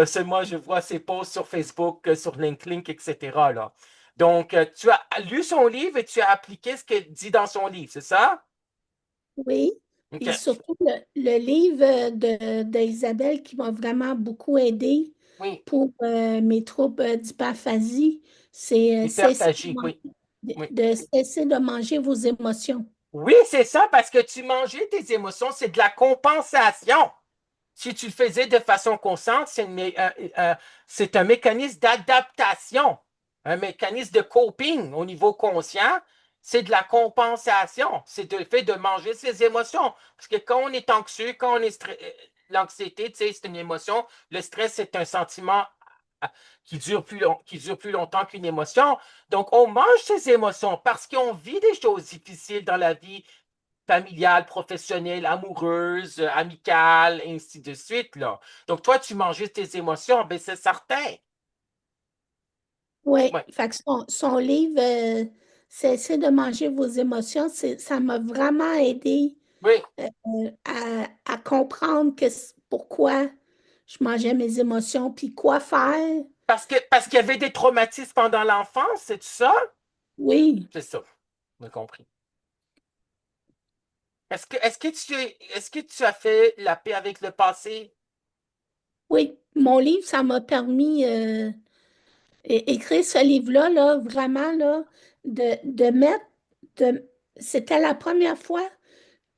Seulement, je vois ses posts sur Facebook, sur LinkedIn, etc. Là. Donc, tu as lu son livre et tu as appliqué ce qu'elle dit dans son livre, c'est ça? Oui. OK. Puis surtout, le livre d'Isabelle qui m'a vraiment beaucoup aidé Oui. pour mes troubles d'hyperphasie, c'est Hyperphagie, oui. Oui. de cesser de manger vos émotions. Oui, c'est ça, parce que tu mangeais tes émotions, c'est de la compensation. Si tu le faisais de façon constante, c'est un mécanisme d'adaptation, un mécanisme de coping au niveau conscient. C'est de la compensation. C'est le fait de manger ses émotions. Parce que quand on est anxieux, quand on est l'anxiété, tu sais, c'est une émotion. Le stress, c'est un sentiment qui dure plus longtemps qu'une émotion. Donc, on mange ses émotions parce qu'on vit des choses difficiles dans la vie familiale, professionnelle, amoureuse, amicale, et ainsi de suite, là. Donc, toi, tu manges tes émotions, ben c'est certain. Oui, Ouais, fait que son livre, Cessez de manger vos émotions, ça m'a vraiment aidé oui. à comprendre pourquoi je mangeais mes émotions, puis quoi faire. Parce qu'il y avait des traumatismes pendant l'enfance, c'est ça? Oui, C'est ça, j'ai compris. Est-ce que tu as fait la paix avec le passé? oui, mon livre, ça m'a permis, écrire ce livre-là, là, vraiment, là, de mettre, de, c'était la première fois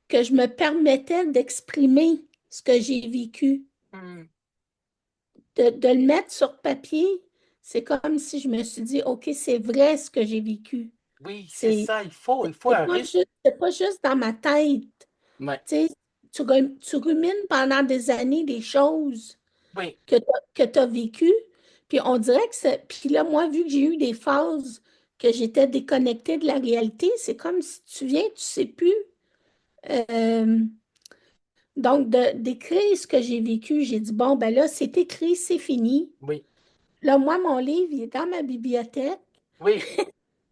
que je me permettais d'exprimer ce que j'ai vécu. Hmm, De le mettre sur papier, c'est comme si je me suis dit, OK, c'est vrai ce que j'ai vécu. oui, c'est C'est ça, il faut c'est un pas rythme. juste, c'est pas juste dans ma tête. Ouais, Tu sais, tu rumines pendant des années des choses oui, que tu as vécues. Puis on dirait que c'est. Puis là, moi, vu que j'ai eu des phases que j'étais déconnectée de la réalité, c'est comme si tu viens, tu sais plus. Euh, donc, d'écrire ce que j'ai vécu, j'ai dit, bon, ben là, c'est écrit, c'est fini. oui, Là, moi, mon livre, il est dans ma bibliothèque. oui.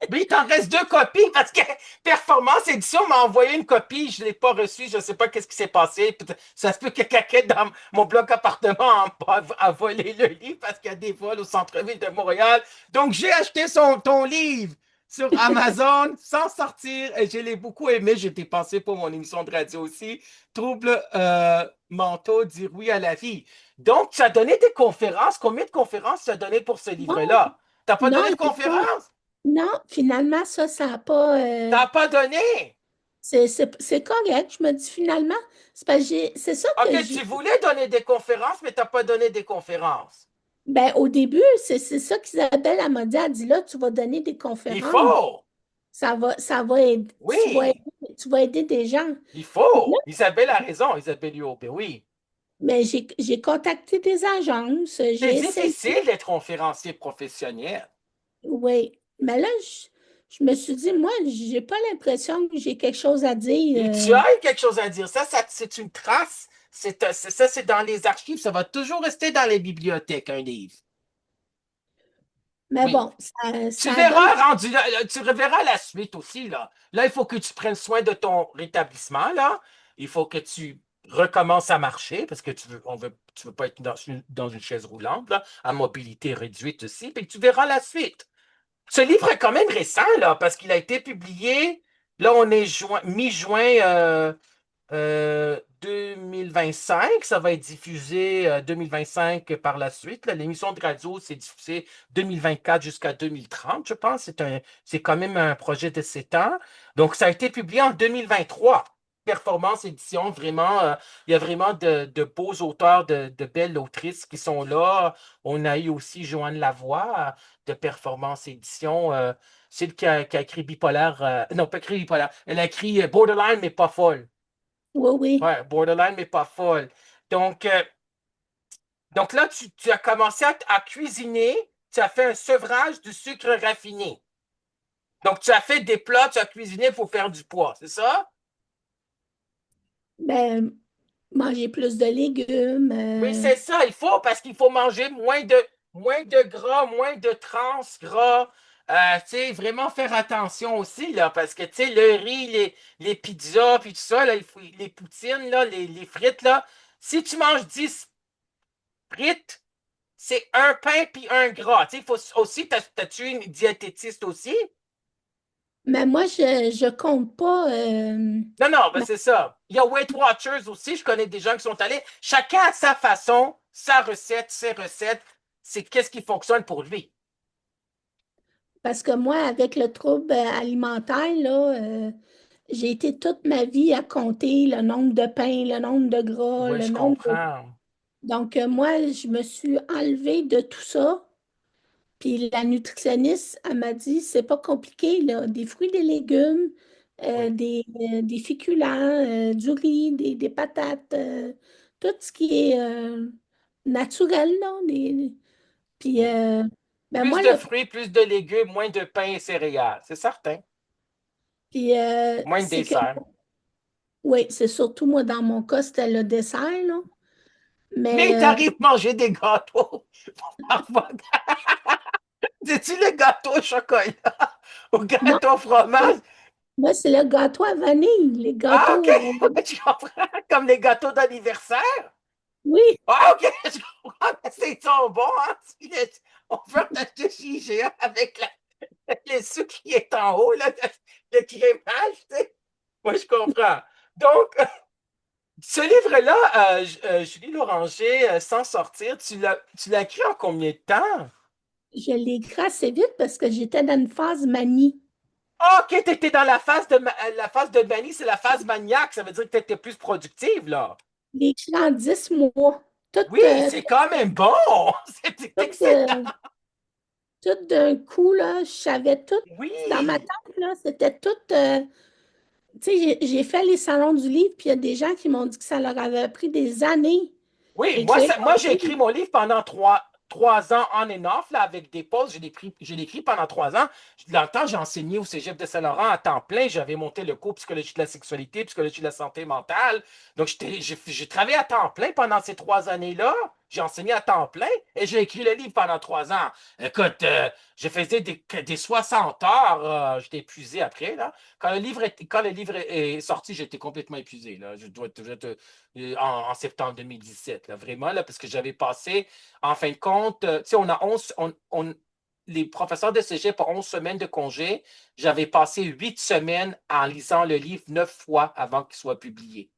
Mais il t'en reste deux copies parce que Performance Édition m'a envoyé une copie, je ne l'ai pas reçue, je ne sais pas qu'est-ce qui s'est passé. Ça se peut que quelqu'un dans mon bloc appartement a volé le livre parce qu'il y a des vols au centre-ville de Montréal. Donc j'ai acheté ton livre sur Amazon sans sortir et je l'ai beaucoup aimé. J'ai dépensé pour mon émission de radio aussi. Trouble manteau, dire oui à la vie. Donc tu as donné des conférences. Combien de conférences tu as donné pour ce Non, livre-là? T'as pas non, donné de j'ai pas. conférence? Non, finalement, ça n'a pas. T'as pas donné? C'est correct. Je me dis finalement, c'est parce que c'est ça que OK, tu j'ai. voulais donner des conférences, mais t'as pas donné des conférences. Ben, au début, c'est ça qu'Isabelle elle m'a dit. Elle dit là, tu vas donner des Il conférences. faut. Ça va aider, Oui, tu vas aider des gens. il Mais là, faut. Isabelle a raison, Isabelle Huot. Ben oui. mais j'ai contacté des agences, C'est j'ai essayé. difficile d'être conférencier professionnel. Oui. Mais là, je me suis dit, moi, j'ai pas l'impression que j'ai quelque chose à dire. Et tu as quelque chose à dire. Ça c'est une trace. Ça, c'est dans les archives. Ça va toujours rester dans les bibliothèques, un livre. Mais Oui. bon, Tu ça donne. verras rendu là, tu reverras la suite aussi, là. Là, il faut que tu prennes soin de ton rétablissement, là. Il faut que tu recommences à marcher parce que tu veux pas être dans une chaise roulante, là, à mobilité réduite aussi. Puis tu verras la suite. Ce livre est quand même récent, là, parce qu'il a été publié. Là, on est mi-juin 2025, ça va être diffusé 2025 par la suite. Là. L'émission de radio, c'est diffusé 2024 jusqu'à 2030, je pense. C'est quand même un projet de 7 ans. Donc, ça a été publié en 2023. Performance Édition, vraiment, il y a vraiment de beaux auteurs, de belles autrices qui sont là. On a eu aussi Joanne Lavoie de Performance Édition, celle qui a écrit Bipolaire, non, pas écrit Bipolaire, elle a écrit Borderline, mais pas folle. Oui, oui. Ouais, borderline, mais pas folle. Donc, euh, donc là, tu as commencé à cuisiner, tu as fait un sevrage du sucre raffiné. Donc, tu as fait des plats, tu as cuisiné pour faire du poids, c'est ça? Ben, manger plus de légumes. Oui, c'est ça, il faut, parce qu'il faut manger moins de gras, moins de trans gras. Tu sais, vraiment faire attention aussi, là, parce que, tu sais, le riz, les pizzas, puis tout ça, là, les poutines, là, les frites, là, si tu manges 10 frites, c'est un pain puis un gras. Tu sais, il faut aussi, t'as-tu une diététiste aussi? Mais moi, je compte pas. Non, non, ben ma- c'est ça. Il y a Weight Watchers aussi, je connais des gens qui sont allés. Chacun a sa façon, sa recette, ses recettes. C'est qu'est-ce qui fonctionne pour lui. Parce que moi, avec le trouble alimentaire, là, j'ai été toute ma vie à compter le nombre de pains, le nombre de gras, Oui, le je nombre de... comprends. Donc, moi, je me suis enlevée de tout ça. Puis la nutritionniste, elle m'a dit, c'est pas compliqué, là. Des fruits, des légumes, Oui, des féculents, du riz, des patates, tout ce qui est naturel, là. Puis, oui. ben Plus moi, de fruits, plus de légumes, moins de pain et céréales. C'est certain. Moins de c'est que, dessert. oui, c'est surtout moi, dans mon cas, c'était le dessert, là. Mais il Mais t'arrive à manger des gâteaux. Parfois. Dis-tu le gâteau au chocolat? Au non, gâteau au fromage? moi, c'est le gâteau à vanille, les Ah, gâteaux, OK. Je comprends. Comme les gâteaux d'anniversaire. oui. Ah, OK. Je comprends. Mais c'est sont bon, hein? On peut t'acheter chez IGA avec le sucre qui est en haut, là, le crémage, tu sais. Moi, je comprends. Donc, ce livre-là, Julie Loranger, Sans sortir, tu l'as écrit en combien de temps? Je l'ai écrit assez vite parce que j'étais dans une phase manie. Ah, OK, t'étais dans la phase de manie, c'est la phase maniaque. Ça veut dire que t'étais plus productive, là. Je l'ai écrit en 10 mois. Oui, c'est quand même bon. C'est Tout, excellent. tout d'un coup, là, je savais tout. Dans ma Oui. tête, là, c'était tout. Tu sais, j'ai fait les salons du livre, puis il y a des gens qui m'ont dit que ça leur avait pris des années Oui, écrire moi leur j'ai écrit livre. mon livre pendant trois ans on and off, là, avec des pauses. Je l'ai écrit pendant 3 ans. Dans le temps, j'ai enseigné au Cégep de Saint-Laurent à temps plein. J'avais monté le cours psychologie de la sexualité, psychologie de la santé mentale. Donc, j'ai travaillé à temps plein pendant ces 3 années-là. J'ai enseigné à temps plein et j'ai écrit le livre pendant 3 ans. Écoute, je faisais des 60 heures. J'étais épuisé après, là. Quand le livre est sorti, j'étais complètement épuisé, là. En septembre 2017, là, vraiment, là, parce que j'avais passé, en fin de compte, tu sais, on a 11, les professeurs de cégep ont 11 semaines de congé. J'avais passé 8 semaines en lisant le livre 9 fois avant qu'il soit publié.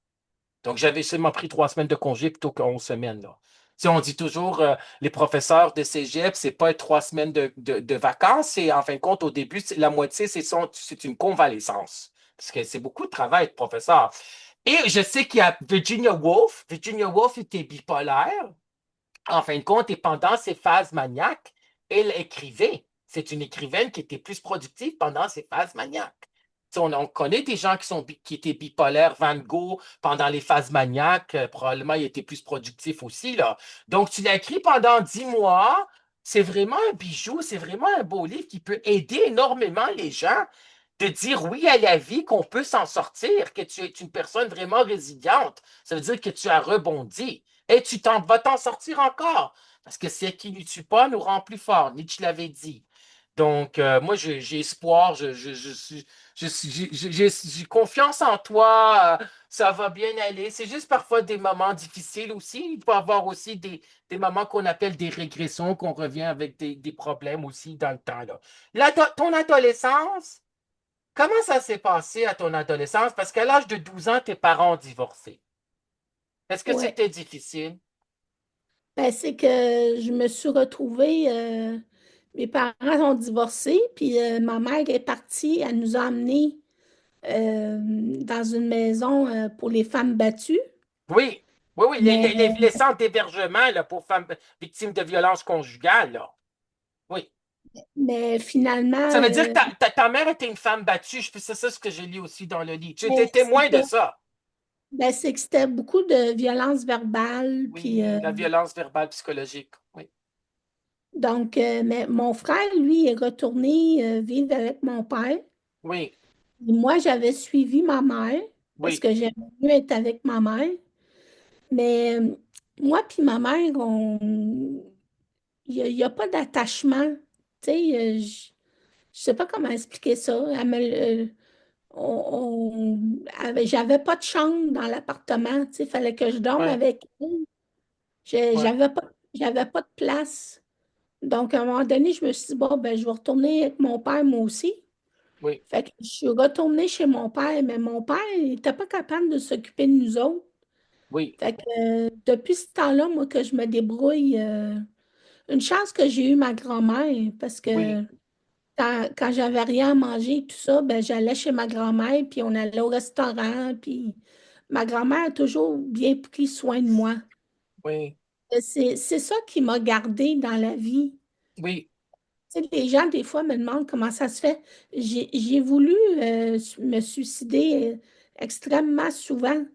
Donc, j'avais seulement pris 3 semaines de congé plutôt que 11 semaines, là. Si on dit toujours, les professeurs de cégep, c'est pas 3 semaines de vacances, c'est en fin de compte, au début, la moitié, c'est une convalescence. Parce que c'est beaucoup de travail de professeur. Et je sais qu'il y a Virginia Woolf. Virginia Woolf était bipolaire en fin de compte, et pendant ses phases maniaques, elle écrivait. C'est une écrivaine qui était plus productive pendant ses phases maniaques. On connaît des gens qui étaient bipolaires, Van Gogh, pendant les phases maniaques, probablement il était plus productif aussi, là. Donc, tu l'as écrit pendant 10 mois. C'est vraiment un bijou, c'est vraiment un beau livre qui peut aider énormément les gens de dire oui à la vie, qu'on peut s'en sortir, que tu es une personne vraiment résiliente. Ça veut dire que tu as rebondi et vas t'en sortir encore. Parce que ce qui ne tue pas nous rend plus forts. Nietzsche l'avait dit. Donc, moi, j'ai espoir, j'ai confiance en toi, ça va bien aller. C'est juste parfois des moments difficiles aussi. Il peut y avoir aussi des moments qu'on appelle des régressions, qu'on revient avec des problèmes aussi dans le temps, là. Ton adolescence, comment ça s'est passé à ton adolescence? Parce qu'à l'âge de 12 ans, tes parents ont divorcé. Est-ce que Ouais. c'était difficile? Ben, c'est que je me suis retrouvée, mes parents ont divorcé, puis ma mère est partie, elle nous a emmenés dans une maison pour les femmes battues. Oui, oui, oui, Mais, les centres d'hébergement là, pour femmes victimes de violences conjugales, là. Oui. mais finalement, Ça veut dire que ta mère était une femme battue. C'est ça ce que j'ai lu aussi dans le livre. Tu étais ben, c'est témoin de ça. ça. Ben, c'est que c'était beaucoup de violence verbale, puis Oui, la violence verbale psychologique. Oui, donc, mais mon frère, lui, est retourné vivre avec mon père. oui, Et moi, j'avais suivi ma mère parce oui, que j'aimais mieux être avec ma mère. Mais moi puis ma mère, il y a pas d'attachement. Tu sais, je sais pas comment expliquer ça. J'avais pas de chambre dans l'appartement. Tu sais, il fallait que je dorme oui, avec elle. oui, J'avais pas de place. Donc, à un moment donné, je me suis dit, bon, ben, je vais retourner avec mon père, moi aussi. oui, Fait que je suis retournée chez mon père, mais mon père, il n'était pas capable de s'occuper de nous autres. oui, Fait que depuis ce temps-là, moi, que je me débrouille, une chance que j'ai eu ma grand-mère, parce oui, que quand j'avais rien à manger et tout ça, ben, j'allais chez ma grand-mère, puis on allait au restaurant, puis ma grand-mère a toujours bien pris soin de moi. oui, C'est ça qui m'a gardée dans la vie. oui. Tu sais, les gens, des fois, me demandent comment ça se fait. J'ai voulu me suicider extrêmement souvent,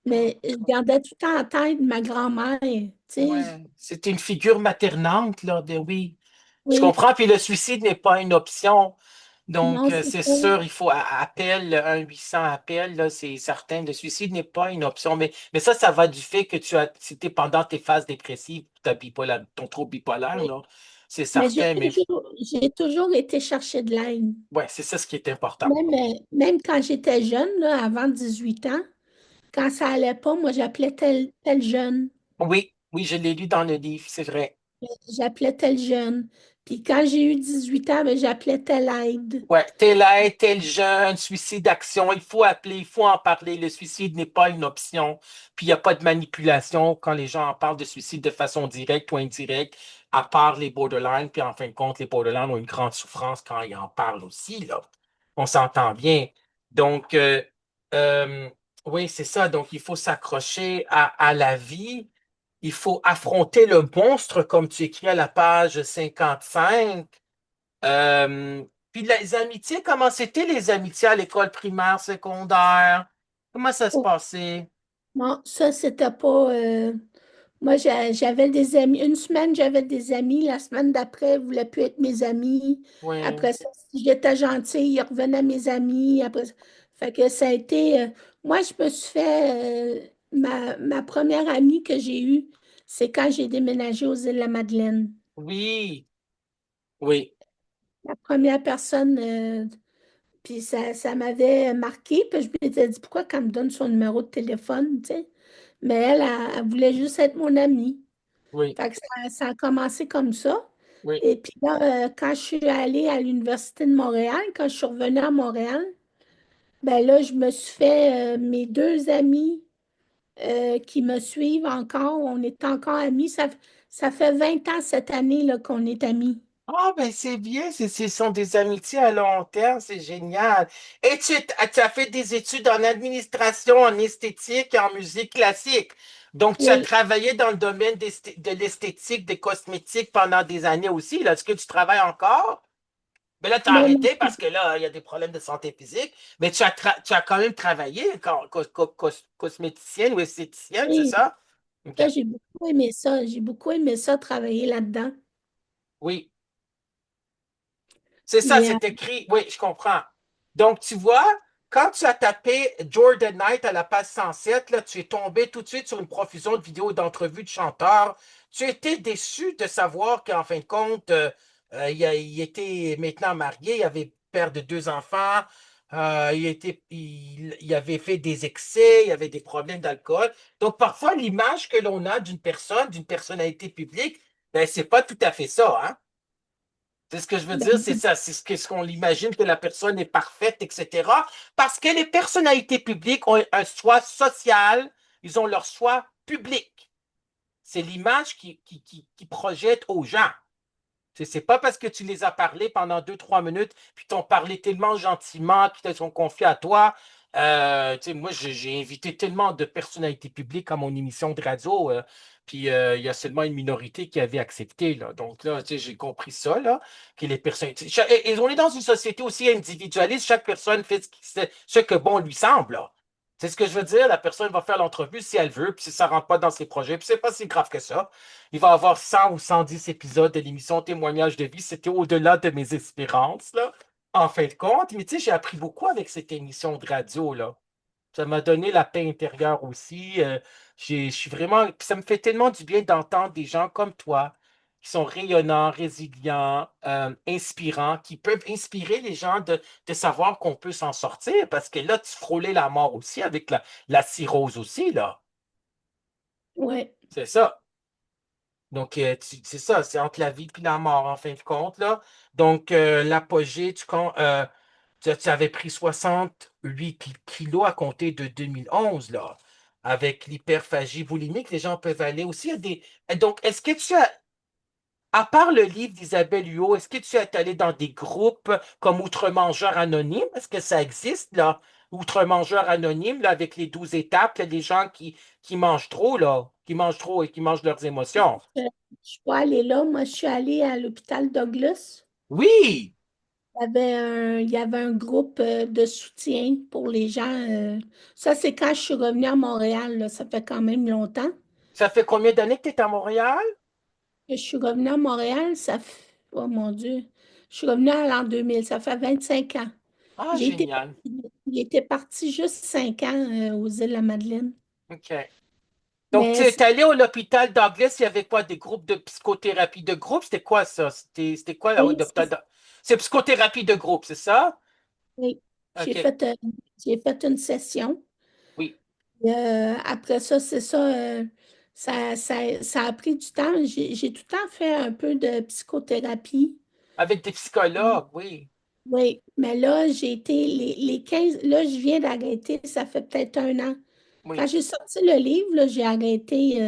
mais je gardais tout le temps en tête ma grand-mère. Tu sais, Ouais. C'est une figure maternante, là, oui. Je oui, comprends, puis le suicide n'est pas une option. Donc, non, c'est c'est ça. sûr, il faut appel, 1-800 appel, là, c'est certain. Le suicide n'est pas une option. Mais ça va du fait que c'était pendant tes phases dépressives, ton trouble bipolaire, Oui. là. C'est Mais certain, mais j'ai toujours été chercher de l'aide. ouais, c'est ça ce qui est important. Même quand j'étais jeune, là, avant 18 ans, quand ça allait pas, moi, j'appelais tel jeune. Oui, oui, je l'ai lu dans le livre, c'est vrai. J'appelais tel jeune. Puis quand j'ai eu 18 ans, ben, j'appelais telle aide. Ouais, tel aide, tel jeune, suicide d'action, il faut appeler, il faut en parler. Le suicide n'est pas une option. Puis il n'y a pas de manipulation quand les gens en parlent de suicide de façon directe ou indirecte, à part les borderline. Puis en fin de compte, les borderline ont une grande souffrance quand ils en parlent aussi, là. On s'entend bien. Donc, euh, oui, c'est ça. Donc, il faut s'accrocher à la vie. Il faut affronter le monstre, comme tu écris à la page 55. euh, Puis les amitiés, comment c'était les amitiés à l'école primaire, secondaire? Comment ça se Oh, passait? non, ça, c'était pas. Moi, j'avais des amis. Une semaine, j'avais des amis. La semaine d'après, ils ne voulaient plus être mes amis. Oui, Après ça, si j'étais gentille, ils revenaient à mes amis. Après, fait que ça a été. Moi, je me suis fait. Ma première amie que j'ai eue, c'est quand j'ai déménagé aux îles de la Madeleine. Oui, oui, La première personne, puis ça m'avait marqué, puis je m'étais dit, pourquoi qu'elle me donne son numéro de téléphone, tu sais? Mais elle voulait juste être mon amie. oui, Fait que ça a commencé comme ça. oui. Et puis là, quand je suis allée à l'Université de Montréal, quand je suis revenue à Montréal, ben là, je me suis fait mes deux amis qui me suivent encore. On est encore amis. Ça fait 20 ans cette année là, qu'on est amis. Ah, ben c'est bien, ce sont des amitiés à long terme, c'est génial. Et tu as fait des études en administration, en esthétique et en musique classique. Donc, tu as Oui, travaillé dans le domaine de l'esthétique, des cosmétiques pendant des années aussi. Là, est-ce que tu travailles encore? Mais là, tu as non, non, arrêté parce que là, il y a des problèmes de santé physique. Mais tu as quand même travaillé comme cosméticienne ou esthéticienne, c'est oui, ça? OK. ça, j'ai beaucoup aimé ça. J'ai beaucoup aimé ça, travailler là-dedans. Oui. C'est ça, Mais c'est écrit. Oui, je comprends. Donc, tu vois, quand tu as tapé Jordan Knight à la page 107, là, tu es tombé tout de suite sur une profusion de vidéos d'entrevues de chanteurs. Tu étais déçu de savoir qu'en fin de compte, il était maintenant marié, il avait père de deux enfants, il avait fait des excès, il avait des problèmes d'alcool. Donc, parfois, l'image que l'on a d'une personnalité publique, ben, c'est pas tout à fait ça, hein? C'est ce que je veux dire, c'est ben, ça, c'est ce qu'on imagine que la personne est parfaite, etc. Parce que les personnalités publiques ont un soi social, ils ont leur soi public. C'est l'image qui projette aux gens. C'est pas parce que tu les as parlé pendant 2, 3 minutes, puis t'ont parlé tellement gentiment, puis ils sont confiés à toi. Moi, j'ai invité tellement de personnalités publiques à mon émission de radio, puis il y a seulement une minorité qui avait accepté, là. Donc là, j'ai compris ça, là, que les personnes. Et on est dans une société aussi individualiste, chaque personne fait ce que bon lui semble, là. C'est ce que je veux dire, la personne va faire l'entrevue si elle veut, puis si ça rentre pas dans ses projets, puis c'est pas si grave que ça. Il va y avoir 100 ou 110 épisodes de l'émission Témoignage de vie. C'était au-delà de mes espérances, là, en fin de compte. Mais tu sais, j'ai appris beaucoup avec cette émission de radio, là. Ça m'a donné la paix intérieure aussi. Je suis vraiment. Puis ça me fait tellement du bien d'entendre des gens comme toi, qui sont rayonnants, résilients, inspirants, qui peuvent inspirer les gens de savoir qu'on peut s'en sortir. Parce que là, tu frôlais la mort aussi avec la cirrhose aussi, là. ouais. C'est ça. Donc, c'est ça, c'est entre la vie et la mort, en fin de compte, là. Donc, l'apogée, tu avais pris 68 kilos à compter de 2011, là, avec l'hyperphagie boulimique. Les gens peuvent aller aussi à des... Donc, est-ce que tu as, à part le livre d'Isabelle Huot, est-ce que tu es allé dans des groupes comme Outre-Mangeurs Anonymes? Est-ce que ça existe, là? Outre-Mangeurs Anonymes, là, avec les 12 étapes, là, les gens qui mangent trop, là, qui mangent trop et qui mangent leurs émotions. Je ne suis pas allée là. Moi, je suis allée à l'hôpital Douglas. Oui! Il y avait un groupe de soutien pour les gens. Ça, c'est quand je suis revenue à Montréal, là. Ça fait quand même longtemps Ça fait combien d'années que tu es à Montréal? que je suis revenue à Montréal. Oh mon Dieu. Je suis revenue à l'an 2000. Ça fait 25 ans. Ah, J'ai été, génial. j'étais partie juste 5 ans aux îles de la Madeleine. OK. Donc, tu Mais es allé à l'hôpital Douglas, il y avait quoi, des groupes de psychothérapie de groupe? C'était quoi ça? C'était quoi oui, l'hôpital C'est psychothérapie de groupe, c'est ça? oui. J'ai OK. fait, euh, j'ai fait une session. Oui. Après ça, c'est ça, ça a pris du temps. J'ai tout le temps fait un peu de psychothérapie. Avec des psychologues, oui. Oui, mais là, j'ai été les 15 là, je viens d'arrêter, ça fait peut-être un an. Quand Oui. j'ai sorti le livre, là, j'ai arrêté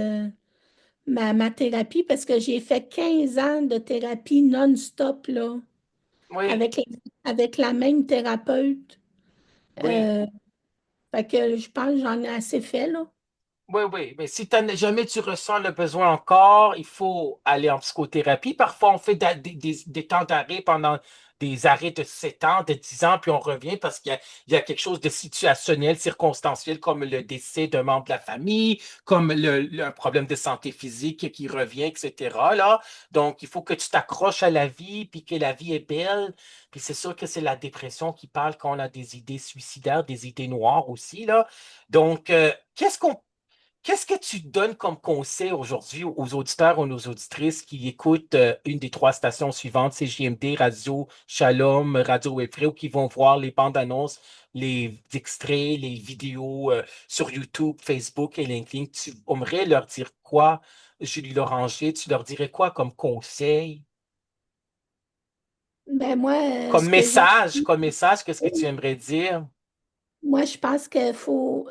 ma thérapie parce que j'ai fait 15 ans de thérapie non-stop, là, Oui. avec, avec la même thérapeute. Oui. Euh, Fait que je pense que j'en ai assez fait, là. Oui, oui, mais si jamais tu ressens le besoin encore, il faut aller en psychothérapie. Parfois, on fait des temps d'arrêt pendant des arrêts de 7 ans, de 10 ans, puis on revient parce il y a quelque chose de situationnel, circonstanciel, comme le décès d'un membre de la famille, comme un problème de santé physique qui revient, etc. Là. Donc, il faut que tu t'accroches à la vie, puis que la vie est belle. Puis c'est sûr que c'est la dépression qui parle quand on a des idées suicidaires, des idées noires aussi, là. Donc, qu'est-ce que tu donnes comme conseil aujourd'hui aux auditeurs ou aux auditrices qui écoutent une des trois stations suivantes, c'est JMD, Radio Shalom, Radio Webfree, ou qui vont voir les bandes annonces, les extraits, les vidéos sur YouTube, Facebook et LinkedIn? Tu aimerais leur dire quoi, Julie Loranger? Tu leur dirais quoi comme conseil? Ben moi, ce que j'ai Comme message, qu'est-ce que tu aimerais dire? moi, je pense qu'il faut,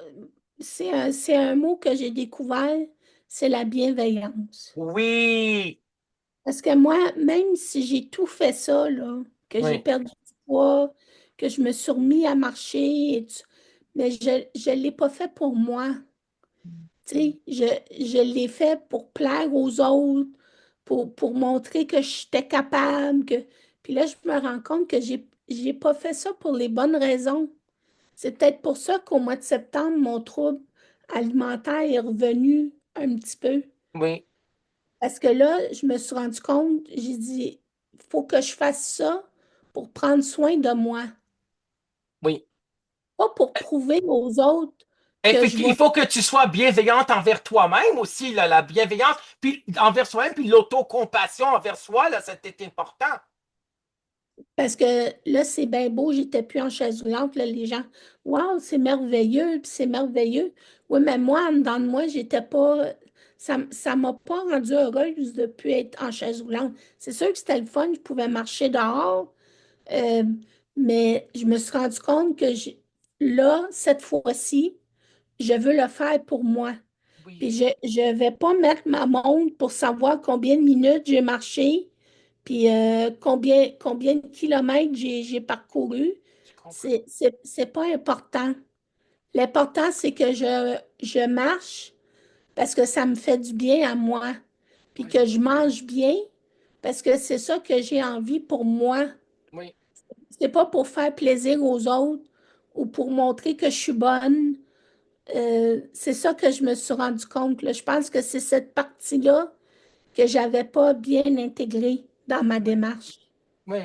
c'est un mot que j'ai découvert, c'est la bienveillance. Oui, Parce que moi, même si j'ai tout fait ça, là, que j'ai oui, perdu du poids, que je me suis remis à marcher, mais je ne l'ai pas fait pour moi. Tu sais, je l'ai fait pour plaire aux autres, pour montrer que j'étais capable. Puis là, je me rends compte que j'ai pas fait ça pour les bonnes raisons. C'est peut-être pour ça qu'au mois de septembre, mon trouble alimentaire est revenu un petit peu. oui, Parce que là, je me suis rendu compte, j'ai dit, il faut que je fasse ça pour prendre soin de moi, oui. pas pour prouver aux autres que je Il vais. faut que tu sois bienveillante envers toi-même aussi, là, la bienveillance, puis envers soi-même, puis l'autocompassion envers soi, là, c'était important. Parce que là, c'est bien beau, j'étais plus en chaise roulante, là, les gens, waouh, c'est merveilleux, puis c'est merveilleux. Oui, mais moi, en dedans de moi, j'étais pas. Ça m'a pas rendue heureuse de ne plus être en chaise roulante. C'est sûr que c'était le fun, je pouvais marcher dehors, euh, mais je me suis rendu compte que là, cette fois-ci, je veux le faire pour moi. Puis Oui, je vais pas mettre ma montre pour savoir combien de minutes j'ai marché, puis combien de kilomètres j'ai parcouru. je comprends. C'est pas important. L'important, c'est que je marche parce que ça me fait du bien à moi, puis Oui, que je mange bien parce que c'est ça que j'ai envie pour moi. oui, C'est pas pour faire plaisir aux autres ou pour montrer que je suis bonne. C'est ça que je me suis rendu compte, là. Je pense que c'est cette partie-là que j'avais pas bien intégrée dans ma oui. démarche. Oui.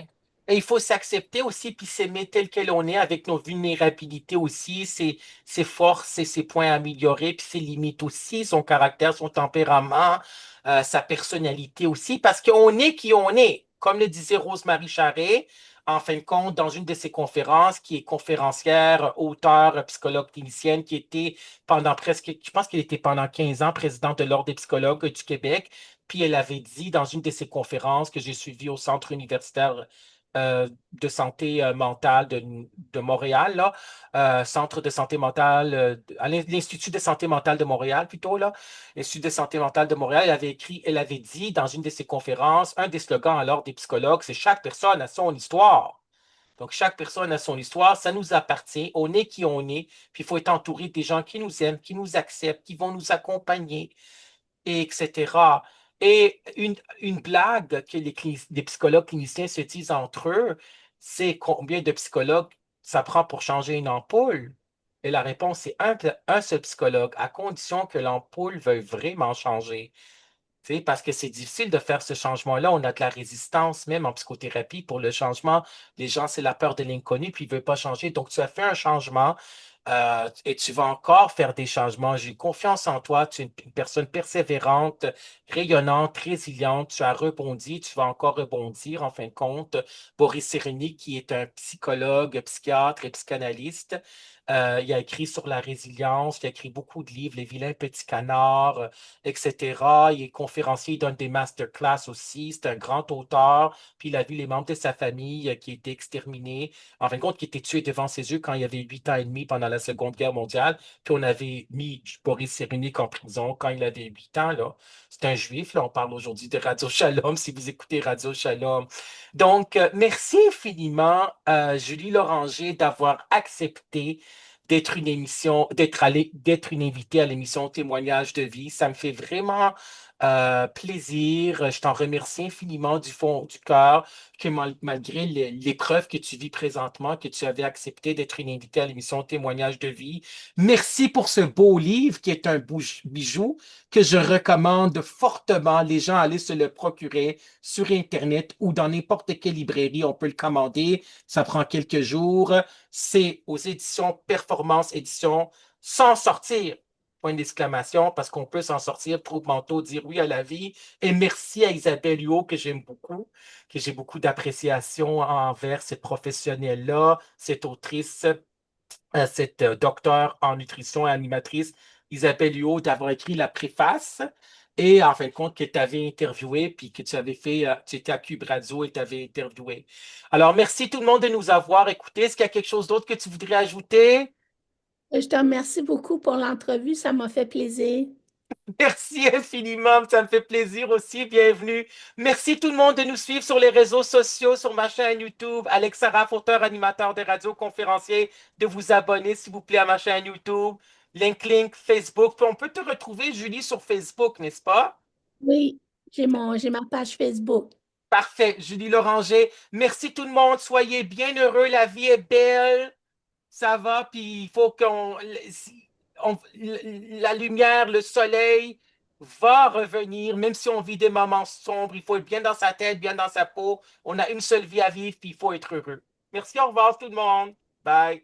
Et il faut s'accepter aussi, puis s'aimer tel que l'on est, avec nos vulnérabilités aussi, ses forces et ses points à améliorer, puis ses limites aussi, son caractère, son tempérament, sa personnalité aussi, parce qu'on est qui on est. Comme le disait Rose-Marie Charret, en fin de compte, dans une de ses conférences, qui est conférencière, auteure, psychologue clinicienne, qui était pendant presque, je pense qu'elle était pendant 15 ans présidente de l'Ordre des psychologues du Québec. Puis elle avait dit dans une de ses conférences que j'ai suivies au Centre universitaire de santé mentale de Montréal, là, Centre de santé mentale, à l'Institut de santé mentale de Montréal, plutôt, là, l'Institut de santé mentale de Montréal, elle avait dit dans une de ses conférences, un des slogans alors des psychologues, c'est chaque personne a son histoire. Donc, chaque personne a son histoire, ça nous appartient, on est qui on est, puis il faut être entouré des gens qui nous aiment, qui nous acceptent, qui vont nous accompagner, et etc. Et une blague que les psychologues cliniciens se disent entre eux, c'est combien de psychologues ça prend pour changer une ampoule? Et la réponse est un seul psychologue, à condition que l'ampoule veuille vraiment changer. Tu sais, parce que c'est difficile de faire ce changement-là. On a de la résistance, même en psychothérapie, pour le changement. Les gens, c'est la peur de l'inconnu, puis ils ne veulent pas changer. Donc, tu as fait un changement et tu vas encore faire des changements. J'ai confiance en toi. Tu es une personne persévérante, rayonnante, résiliente. Tu as rebondi, tu vas encore rebondir, en fin de compte. Boris Cyrulnik, qui est un psychologue, psychiatre et psychanalyste, il a écrit sur la résilience, il a écrit beaucoup de livres, Les vilains petits canards, etc. Il est conférencier, il donne des masterclass aussi. C'est un grand auteur. Puis il a vu les membres de sa famille qui étaient exterminés, en fin de compte, qui étaient tués devant ses yeux quand il avait 8 ans et demi pendant la Seconde Guerre mondiale. Puis on avait mis Boris Cyrulnik en prison quand il avait 8 ans, là. C'est un juif, là. On parle aujourd'hui de Radio Shalom, si vous écoutez Radio Shalom. Donc, merci infiniment, Julie Loranger, d'avoir accepté d'être une émission, d'être une invitée à l'émission Témoignage de vie. Ça me fait vraiment plaisir. Je t'en remercie infiniment du fond du cœur que malgré l'épreuve que tu vis présentement, que tu avais accepté d'être une invitée à l'émission Témoignage de vie. Merci pour ce beau livre qui est un bijou que je recommande fortement les gens à aller se le procurer sur Internet ou dans n'importe quelle librairie. On peut le commander. Ça prend quelques jours. C'est aux éditions Performance Édition. Sans sortir. point d'exclamation, parce qu'on peut s'en sortir, troubles mentaux, dire oui à la vie. Et merci à Isabelle Huot, que j'aime beaucoup, que j'ai beaucoup d'appréciation envers cette professionnelle-là, cette autrice, cette docteure en nutrition et animatrice, Isabelle Huot, d'avoir écrit la préface. Et en fin de compte, que tu avais interviewé, puis que tu avais fait, tu étais à Cube Radio et tu avais interviewé. Alors, merci tout le monde de nous avoir écoutés. Est-ce qu'il y a quelque chose d'autre que tu voudrais ajouter? Je te remercie beaucoup pour l'entrevue, ça m'a fait plaisir. Merci infiniment, ça me fait plaisir aussi. Bienvenue. Merci tout le monde de nous suivre sur les réseaux sociaux, sur ma chaîne YouTube, Alex Saraf, auteur, animateur de radio, conférencier, de vous abonner, s'il vous plaît, à ma chaîne YouTube. Link, Facebook. Puis on peut te retrouver, Julie, sur Facebook, n'est-ce pas? Oui, j'ai ma page Facebook. Parfait, Julie Loranger. Merci tout le monde. Soyez bien heureux. La vie est belle. Ça va, puis il faut la lumière, le soleil va revenir, même si on vit des moments sombres, il faut être bien dans sa tête, bien dans sa peau. On a une seule vie à vivre, puis il faut être heureux. Merci, au revoir tout le monde. Bye.